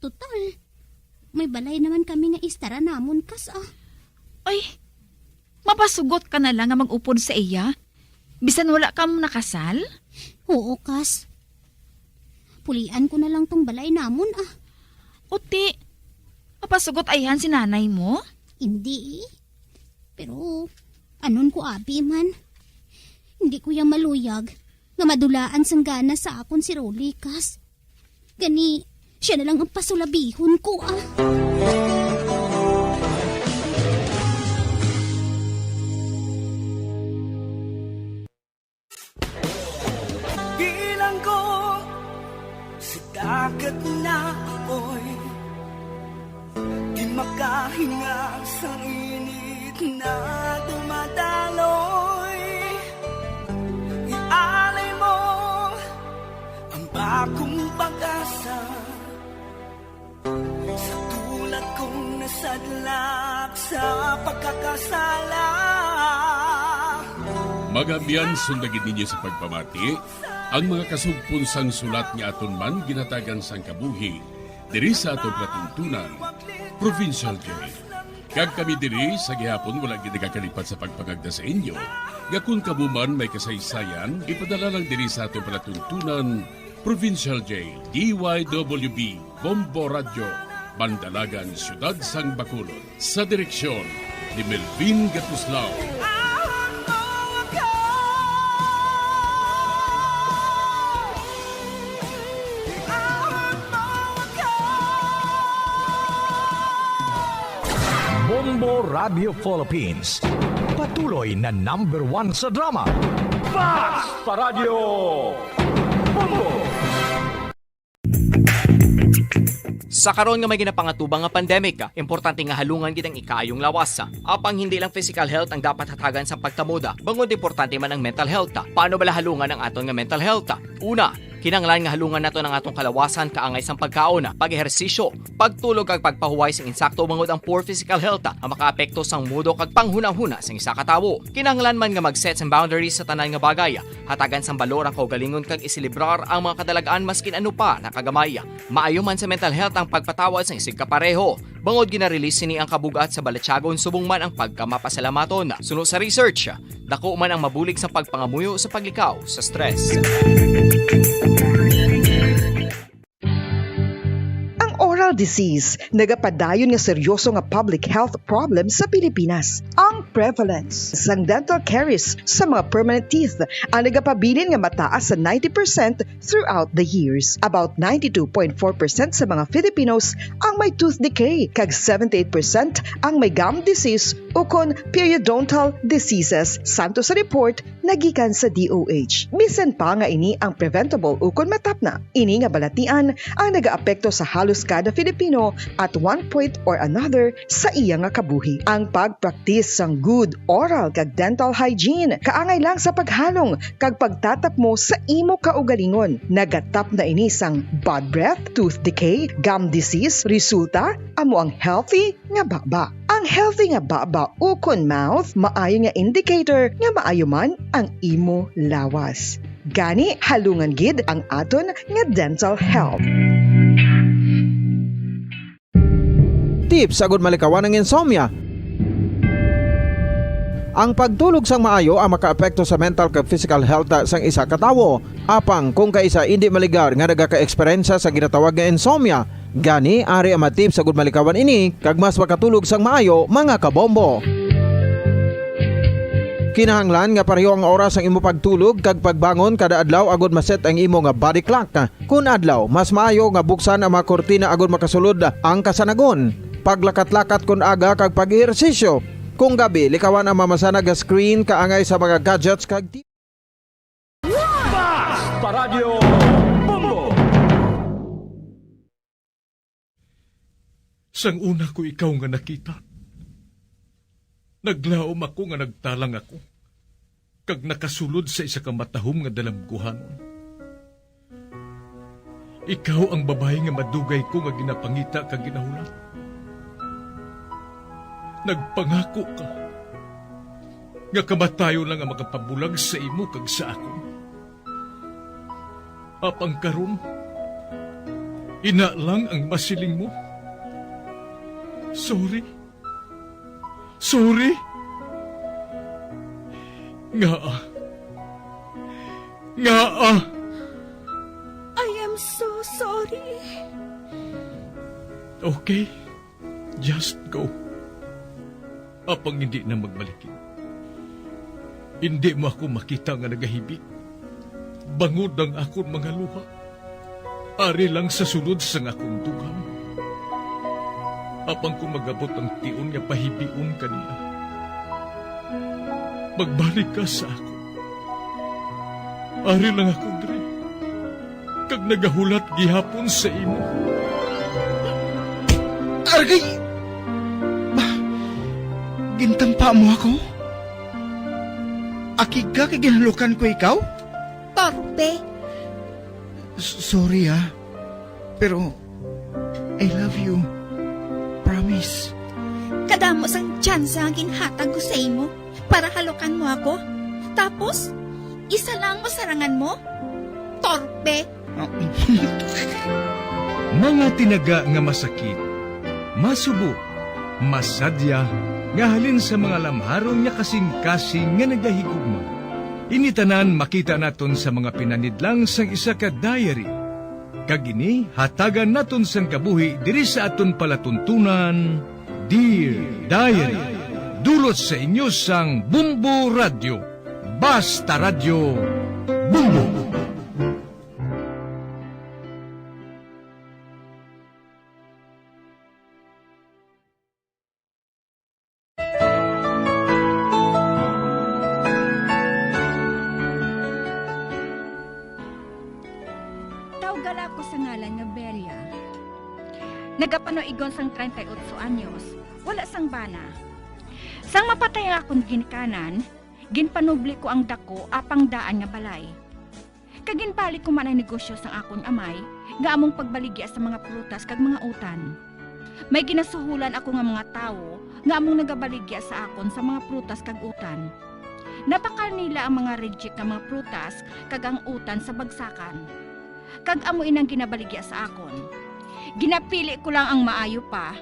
Total, may balay naman kami nga istara namon kas ah. Ay, mapasugot ka na lang nga mag-upod sa iya? Bisan wala ka mo nakasal? Oo kas. Pulian ko na lang tong balay namon ah. Uti, mapasugot ayan si nanay mo? Hindi Pero, anon ko abi man. Hindi ko yung maluyag nga madulaan sang gana sa akon si Rolly kas. Gani, siya na lang ang pasulabihon ko ah. dagat na apoy, di makahinga sa init na dumadaloy. Ialay mo ang bagong pag-asa sa tulad kong nasadlak sa pagkakasala. Magamian sundagin ninyo sa pagpamati ang mga kasugpon sang sulat nga aton man ginatagan sang kabuhi diri sa aton patuntunan, Provincial Jail. Kag kami diri sa gihapon wala gid nagakalipat sa pagpangagda sa inyo. Gakun kabuman may kasaysayan, ipadala lang diri sa aton palatuntunan, Provincial Jail, DYWB, Bombo Radio, Bandalagan, Siyudad Sang Bacolod. Sa direksyon ni Melvin Gatuslao. Bombo Radio Philippines. Patuloy na #1 sa drama. Basta Radio Bombo! Sa karon nga may ginapangatubang nga pandemic, importante nga halungan gid ang ikaayong lawas. Apang hindi lang physical health ang dapat hatagan sa pagtamuda, bangod importante man ang mental health. Paano bala halungan ang aton nga mental health? Una, kinanglan nga halungan nato ng atong kalawasan kaangay sang pagkaon, pag-ehersisyo, pagtulog kag pagpahuway sing insakto bangod ang poor physical health ang makaapekto sang mudo kag panghunahuna sang isa ka tawo. Kinanglan man nga mag-set sang boundaries sa tanan nga bagay, hatagan sang balor ang kaugalingon kag isilibrar ang mga kadalagaan maskin ano pa nakagamay. Maayo man sa mental health ang pagpatawad sang isig kapareho. Bangod gina-release ni ang kabugat sa balatsagon subong man ang pagkamapasalamaton. Suno sa research, dako man ang mabulig sa pagpangamuyo sa paglikaw sa stress. Oral disease, nagapadayon nga seryoso nga public health problem sa Pilipinas. Ang prevalence sang dental caries sa mga permanent teeth ang nagapabilin nga mataas sa 90% throughout the years. About 92.4% sa mga Filipinos ang may tooth decay, kag 78% ang may gum disease o kon periodontal diseases, santo sa report nagikan sa DOH. Bisan pa nga ini ang preventable o kon matapna. Ini nga balatian ang nagaapekto sa halos kada Filipino at one point or another sa iya nga kabuhi. Ang pagpraktis sang good oral kag dental hygiene kaangay lang sa paghalong kag pagtatap mo sa imo kaugalingon. Nagatap na ini sang bad breath, tooth decay, gum disease, resulta amo ang healthy nga baba. Ang healthy nga baba ukon mouth maayo nga indicator nga maayo man ang imo lawas. Gani halungan gid ang aton nga dental health. Tips agud malikawan ng insomnia. Ang pagtulog sang maayo ang makaapekto sa mental kag physical health sang isa ka tawo. Apang kung kaisa hindi maligar nga nagaka-eksperyensya sa ginatawag nga insomnia, gani ari ang tips agud malikawan ini kag mas makatulog sang maayo mga kabombo. Kinahanglan nga pareho ang oras ang imo pagtulog kag pagbangon kada adlaw agud maset ang imo nga body clock. Kun adlaw, mas maayo nga buksan ang mga kortina agud makasulod ang kasanagon. Paglakat-lakat kun aga kag pag-ehersisyo. Kung gabi, likawan ang mamasanag nga screen kaangay sa mga gadgets kag Basta Radio Bombo! Sang una ko ikaw nga nakita, naglaom ako nga nagtalang ako, kag nakasulod sa isa ka matahom nga dalamguhanon. Ikaw ang babae nga madugay ko nga ginapangita kag ginahulat. Nagpangako ka nga kamatayo lang ang makapabulag sa imo kag sa ako. Apang karon, ina lang ang masiling mo. Sorry. Nga. I am so sorry. Okay, just go. Apang hindi na magbalikin. Hindi mo ako makita nga nagahibik. Bangod ang akong mga luha. Ari lang sa sulod sang akong dugham. Apang kung magabot ang tiun nga pahibiun kanina. Magbalik ka sa ako. Ari lang ako, Dre. kag nagahulat gihapon sa imo. Argay! Gintampa mo ako? Akig ka kay ginalukan ko ikaw? Torpe. Sorry pero I love you. Promise. Kadamo sang tsansa ang ginhatag ko sa imo para halukan mo ako. Tapos, isa lang masarangan mo? Torpe. Mga tinaga nga masakit, masubo, masadya, nga halin sa mga lamharon nga kasing-kasing nga nagahigugma. Initanan makita naton sa mga pinanidlang sang isa ka diary. Kagini, hatagan naton sang kabuhi diri sa aton palatuntunan, Dear Diary. Dulot sa inyo sang Bumbo Radio. Basta Radio Bumbo. Tawgala ko sa ngalan nga Beria. Nagapano igon sang 38 anyos, wala sang bana. Sang mapatay nga akong ginikanan, ginpanubli ko ang dako apang daan nga balay. Kaginbalik ko man ang negosyo sang akong amay, nga among pagbaligya sa mga prutas kag mga utan. May ginasuhulan ako nga mga tao, nga among nagabaligya sa akon sa mga prutas kag utan. Napakal nila ang mga reject nga mga prutas kag ang utan sa bagsakan. Kag amo inang ginabaligya sa akon. Ginapili ko lang ang maayo pa,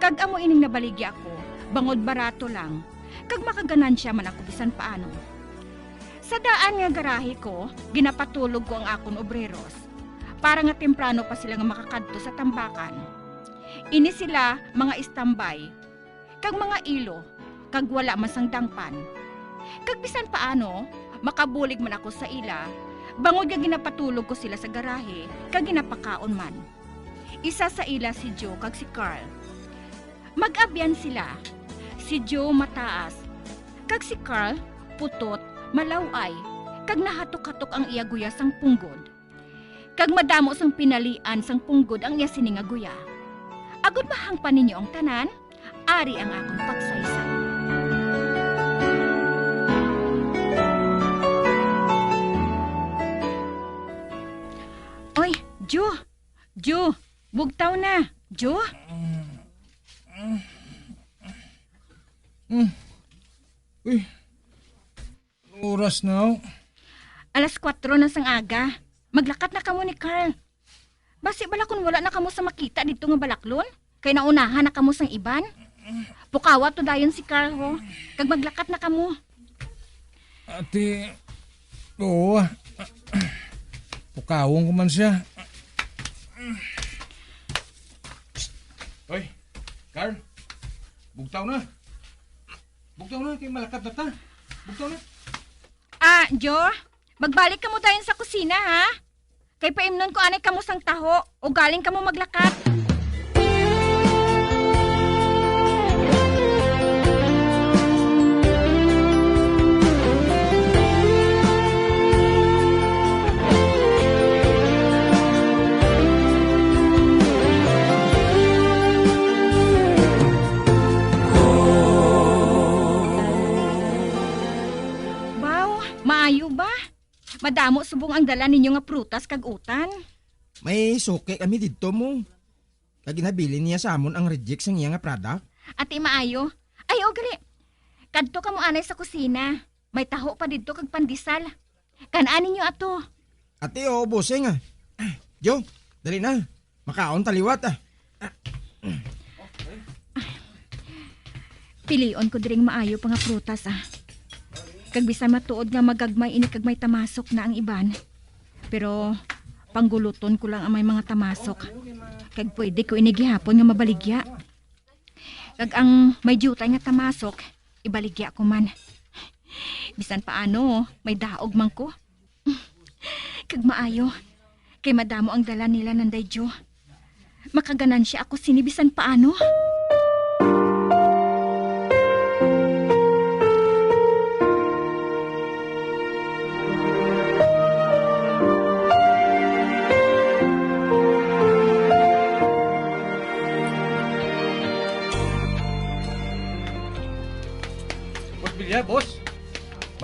kag amo ining nabaligya ko, bangod barato lang, kag makaganansya man ako bisan paano. Sa daan nga garahe ko, ginapatulog ko ang akon obreros, para nga temprano pa sila nga makakadto sa tambakan. Ini sila mga istambay, kag mga ilo, kag wala masang dangpan. Kag bisan paano, makabulig man ako sa ila, bangod nga ginapatulog ko sila sa garahe, kag ginapakaon man. Isa sa ila si Joe kag si Carl. Mag-abyan sila. Si Joe mataas, kag si Carl putot, malaway, kag nahatok-hatok ang iya guya sang punggod. Kag madamo sang pinalian sang punggod ang iya sininga guya. Agud mahangpan ninyo ang tanan, ari ang akong pagsaysay. Oy, Joe, bugtaw na. Joe? Uy, oras na. 4:00 na sang aga. Maglakat na kamo ni Carl. Basi bala kung wala na kamo sa makita dito nga balaklon? Kay naunahan na kamo sang iban? Pukawa to dayon si Carl ho. Kag maglakat na kamo. Ate, oo. Pukawong ko man siya. Hoy, Carl. Bugtaw na. Bugtaw na, kay malakat na ta. Bugtaw na. Joe, magbalik ka mo dayon sa kusina ha. Kay paimnon ko anay kamo sang taho o galing kamo maglakat. Maayo ba? Madamo subong ang dala ninyo nga prutas kag utan. May suke kami dito mo. Kag ginabili niya sa amon ang reject sang iya nga product. Ati maayo. Ay gali. Kadto ka mo anay sa kusina. May taho pa dito kag pandesal. Kanaan ninyo ato. Ate busing Jo, dali na. Makaon taliwat Pilion ko diring maayo pa nga prutas Kag bisan matuod nga magagmay ini kag may tamasok na ang iban. Pero pangguluton ko lang ang may mga tamasok. Kag pwede ko inigihapon nga mabaligya. Kag ang may jutay nga tamasok, ibaligya ko man. Bisan paano, may daog man ko. Kag maayo, kay madamo ang dala nila nanday Jo. Makaganansya ako sinibisan paano.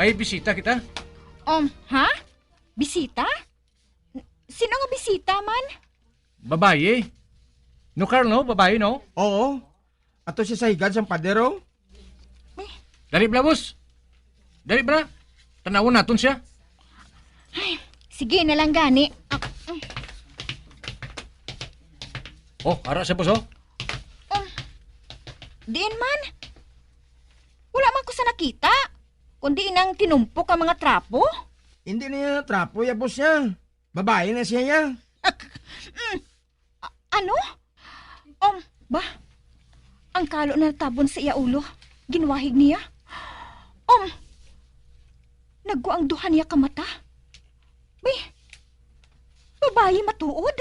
May bisita kita. Ha? Bisita? Sino nga bisita man? Babae. No, Carl, no? Babae, no? Oo. Ato siya sa higad sa padero. Dari bla, boss. Dari bla. Tanawon naton siya. Ay, sige na lang gani. Oh, ara siya, boss, oh. Diin man. Wala man ko sa nakita. Kundi inang tinumpok ang mga trapo. Hindi niya trapo ya boss niya. Babae na siya ya. Ano? Ba? Ang kalo na tabon sa iya ulo. Ginwahig niya. Nagguang duha niya kamata. Bay, babae matuod.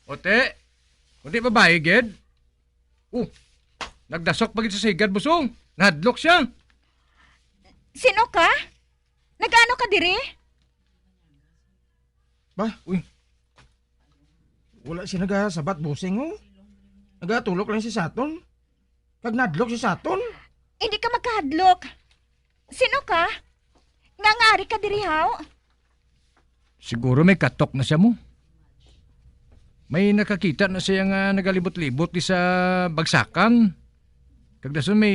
Ote, kundi babae, Ged. Nagdasok pagit sa sigad, busong. Nahadlok siya. Sino ka? Nagano ka diri? Ba? Uy. Wala siya nagasabat busing, oh. Nagatulok lang siya sa aton. Kag nadlok siya sa aton. Hindi ka magkahadlok. Sino ka? Ngangari ka diri, haw? Siguro may katok na siya mo. May nakakita na siya nga nagalibot-libot di sa bagsakan. Kagdason may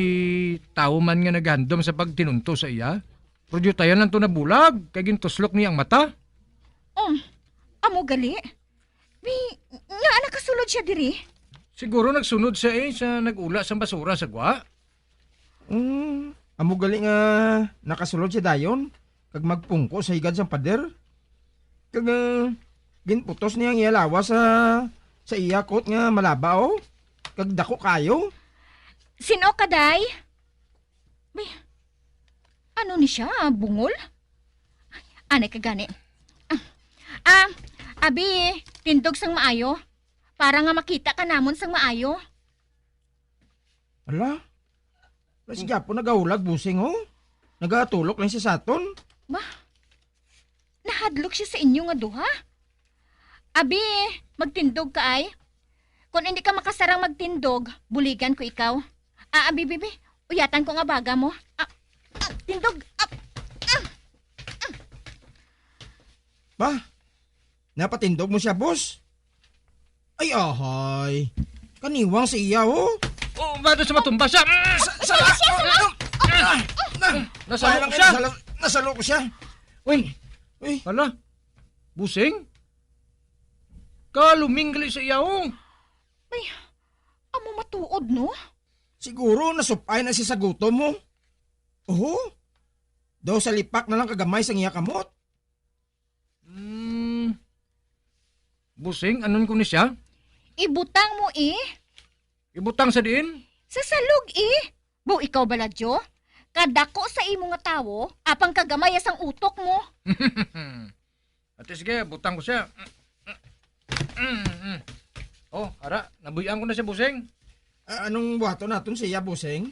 tao man nga naghandom sa pagtinunto sa iya. Pero tayo lang to na bulag, kay gintuslok niya ang mata. Amo gali. Nga anak kasulod siya diri. Siguro nagsunod siya sa nagula sa basura sa gwa. Amo gali nga nakasulod siya dayon. Kag magpungko sa higad sa pader. Kag ginputos niya ang iyalawa sa iya kot nga malabaw. Kag dako kayo. Sino ka, day? Bay, ano ni siya? Bungol? Anay ka gani. Abi, tindog sang maayo. Para nga makita ka namon sang maayo. Ala? Si Japo nagaulag busing, oh. Nagatulok lang siya sa aton. Ba? Nahadlok siya sa inyo nga duha? Abi, magtindog ka ay. Kung hindi ka makasarang magtindog, buligan ko ikaw. Abi, bibi, uyatan ko nga baga mo. Tindog. Ba? Napatindog mo siya, boss? Ay, ahay. Kaniwang sa iya, oh. Ba't sa matumba siya? Nasalo ko siya. Nasalo ko siya. Uy. Hala. Busing? Kaluminggali sa iya, oh. Ay, amo matuod, no? Siguro nasupay na si sa gutom mo. Oo. Daw sa lipak na lang kagamay sa iya kamot. Busing, anon ko ni siya? Ibutang mo Ibutang sa diin? Sa salug Bu, ikaw baladyo? Kadako sa imo nga tawo, apang kagamay asang utok mo. Ate sige, butang ko siya. Ara, nabuyan ko na siya, Busing. Anong buhato naton siya, Busing?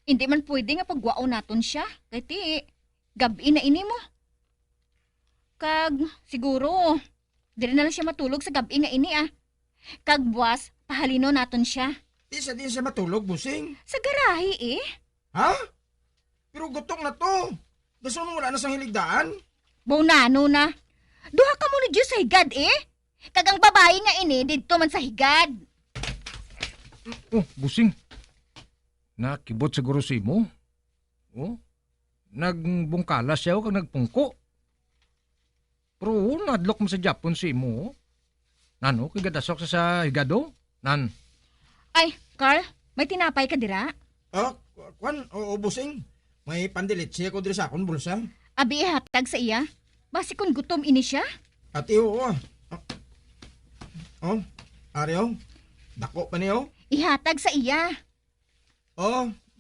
Hindi man pwede nga pagwao naton siya. Kaya ti, gabi na ini mo. Kag, siguro, dili na lang siya matulog sa gabi nga ini Kag buwas, pahalino naton siya. Di siya matulog, Busing. Sa garahe Ha? Pero gutong na to. Daso nung wala na sa hiligdaan. Bonano na. Duha ka mo ni Diyos sa higad Kagang babae nga ini, dito man sa higad. Busing. Nakibot siguro si mo. Nagbungkala siya kag nagpungko. Pero nadlok mo sa Japon si mo. Nano, kigadasok sa higado? Nan? Ay, Carl, may tinapay ka dira? Kwan, Busing. May pandilit siya ko dira sa akong bulsa. Abi, hatag sa iya. Basi kung gutom ini siya? Ati, oo. Aryo, dako pa niyo? Ihatag sa iya.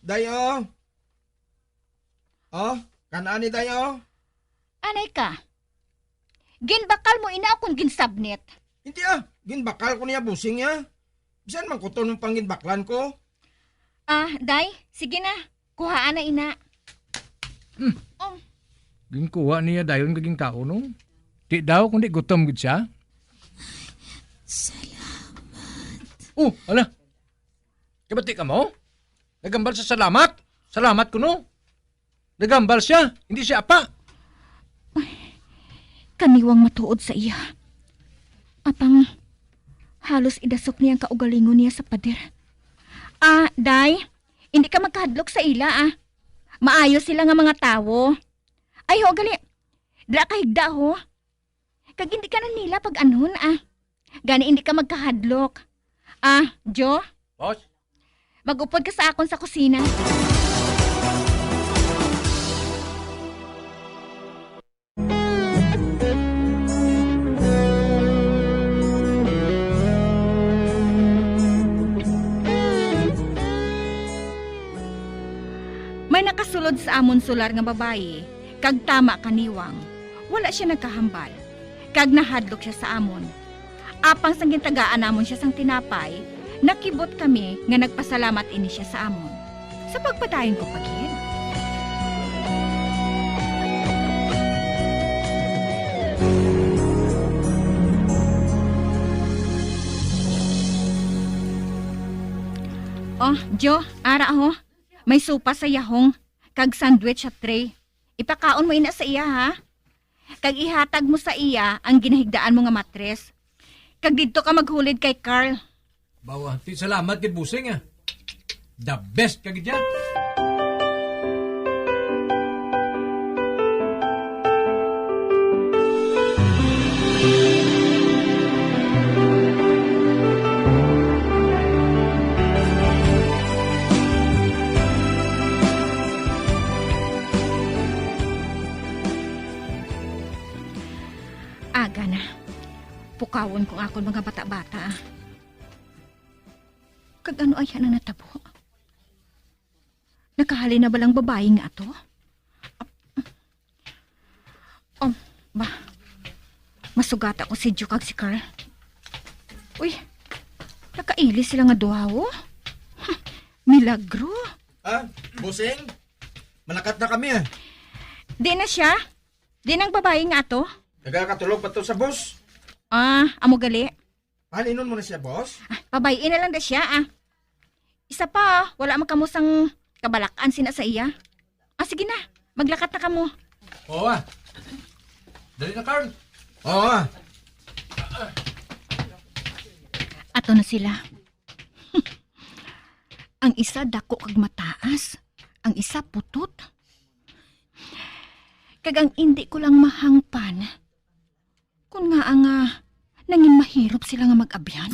Dayo. Kanaan ni dayo. Anay ka? Ginbakal mo ina akong ginsabnet. Hindi ginbakal ko niya, Busing ya. Bisan man kuton ng pangginbaklan ko. Day, sige na. Kuhaan na ina. Ginkuha niya dayon kaging tao no? Di daw kundi gutom gid siya. Salamat. Ala. Kabati ka mo? Nagambal sa salamat? Salamat ko no? Nagambal siya, hindi siya apa. Kaniwang matuod sa iya. Apang halos idasok niya ang kaugalingon niya sa pader. Day, hindi ka magkahadlok sa ila Maayos sila nga mga tawo. Ay ho, gali. Dila kahigda ho. Kag hindi ka na nila pag anhon Gani hindi ka magkahadlok. Jo? Boss? Mag-upod ka sa akon sa kusina. May nakasulod sa amon sular nga babae, kag tama kaniwang. Wala siya nagkahambal. Kag nahadlok siya sa amon. Apang sang gintagaan namon siya sang tinapay, nakibot kami nga nagpasalamat ini siya sa amon. Sa pagpadayon ko paghin. Jo, ara ho. May supa sa yahong, kag sandwich at tray. Ipakaon mo ina sa iya ha. Kag ihatag mo sa iya ang ginahigdaan mo nga matres. Kag dito ka maghulid kay Carl. Bawa, salamat kay Busing The best kag dyan. Aga na. Pukawon kong akon mga bata-bata. Kag ano ay na natabo? Nakahali na balang babae nga ato? Masugat ako si Jo kag si Carl. Uy, nakaili sila nga duhawo. Milagro. Busing? Malakat na kami Di na siya? Di nang babae nga ato? Nagkakatulog pa to sa boss. Amo gali. Halinon mo na siya, boss? Pabayin na lang da siya Isa pa, wala makamusang kabalakan sina sa iya. Sige na, maglakat na kamo. Oo Dali na, Carl. Oo Ato na sila. Ang isa dako kag mataas. Ang isa putot. Kag ang hindi ko lang mahangpan. Kung nga nangin mahirap sila nga mag-abyan.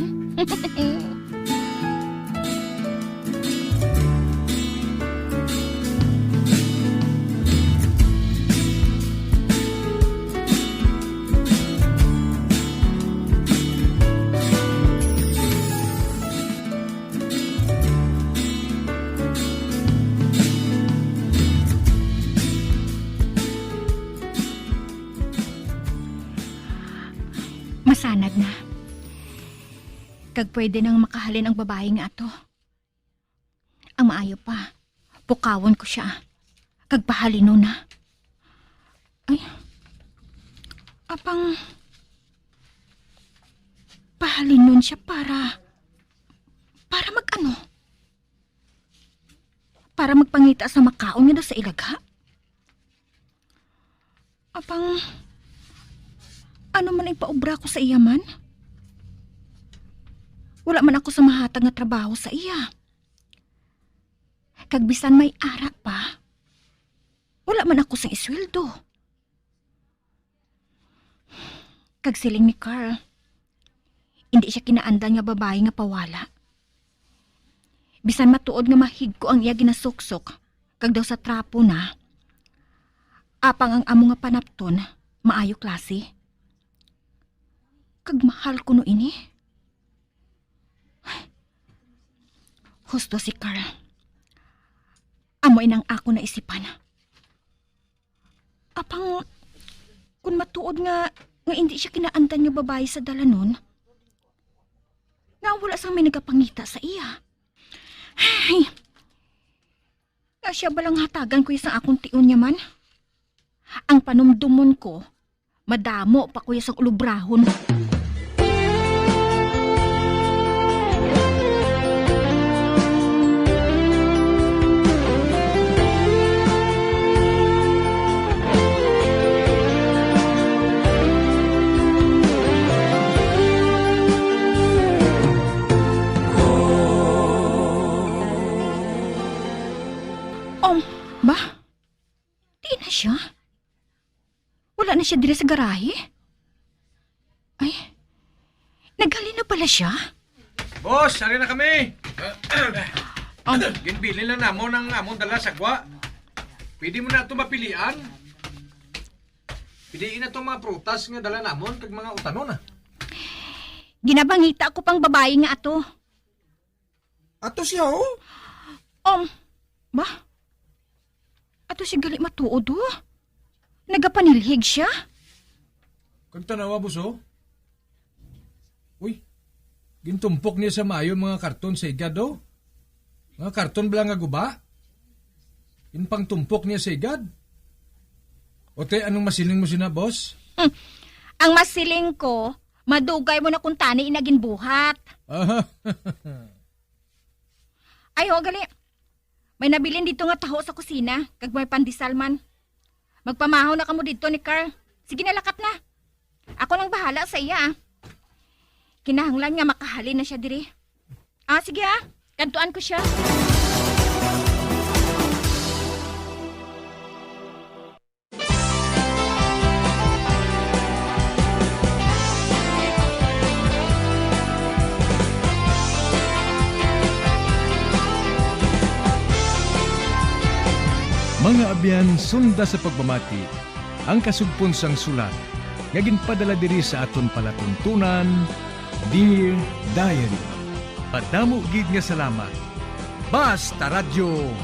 Masanag na. Kag pwede nang makahalin ang babae nga ato. Ang maayo pa, pukawon ko siya. Kag pahalino na. Ay, apang pahalinon siya para mag-ano? Para magpangita sa makaon nga sa ilagha? Apang ano man ay paubra ko sa iya man? Wala man ako sa mahatag nga trabaho sa iya. Kag bisan may ara pa, wala man ako sa isweldo. Kag siling ni Carl, hindi siya kinaandan nga babae nga pawala. Bisan matuod nga mahig ko ang iya ginasuksok, kag daw sa trapo na, apang ang amo nga panapton, maayo klase. Kag mahal ko no ini. Husto si Carl. Amoy nang ako na isipan. Apang kung matuod nga hindi siya kinaantan nga babae sa dalanon, nga wala sang may nagapangita sa iya. Ay, kasya balang hatagan ko isang akong tion niya man. Ang panumdumon ko, madamo pa ko isang ulubrahon. na siya dire sa garahe? Ay, naghalin na pala siya? Boss, sari na kami. Ginbili lang namo ng among dala sagwa. Pwede mo na ito mapilian. Piliin na itong mga prutas nga dala namon kag mga utanon. Ginabangita ako pang babae nga ato. Ato siya, oh? Ba? Ato si gali matuod, oh. Nagapanilhig siya. Kag tanawa, buso? Uy, gintumpok niya sa mayo mga karton sa igad, oh. Mga karton bala nga guba? Inpang tumpok niya sa igad? Ote, anong masiling mo sina, boss? Ang masiling ko, madugay mo na kung tani inagin buhat. Ay, ho, gali. May nabilin dito nga taho sa kusina, kag may pandesal man. Magpamahaw na kamo dito ni Carl. Sige na, lakat na. Ako nang bahala sa iya, ah. Kinahanglan nga makahalin na siya diri. Sige, ah. Kantuan ko siya. Mga abyan, sunda sa pagmamati, ang kasugpon sang sulat, nga ginpadala diri sa aton palatuntunan, Dear Diary. Padamo gid nga salamat. Basta Radyo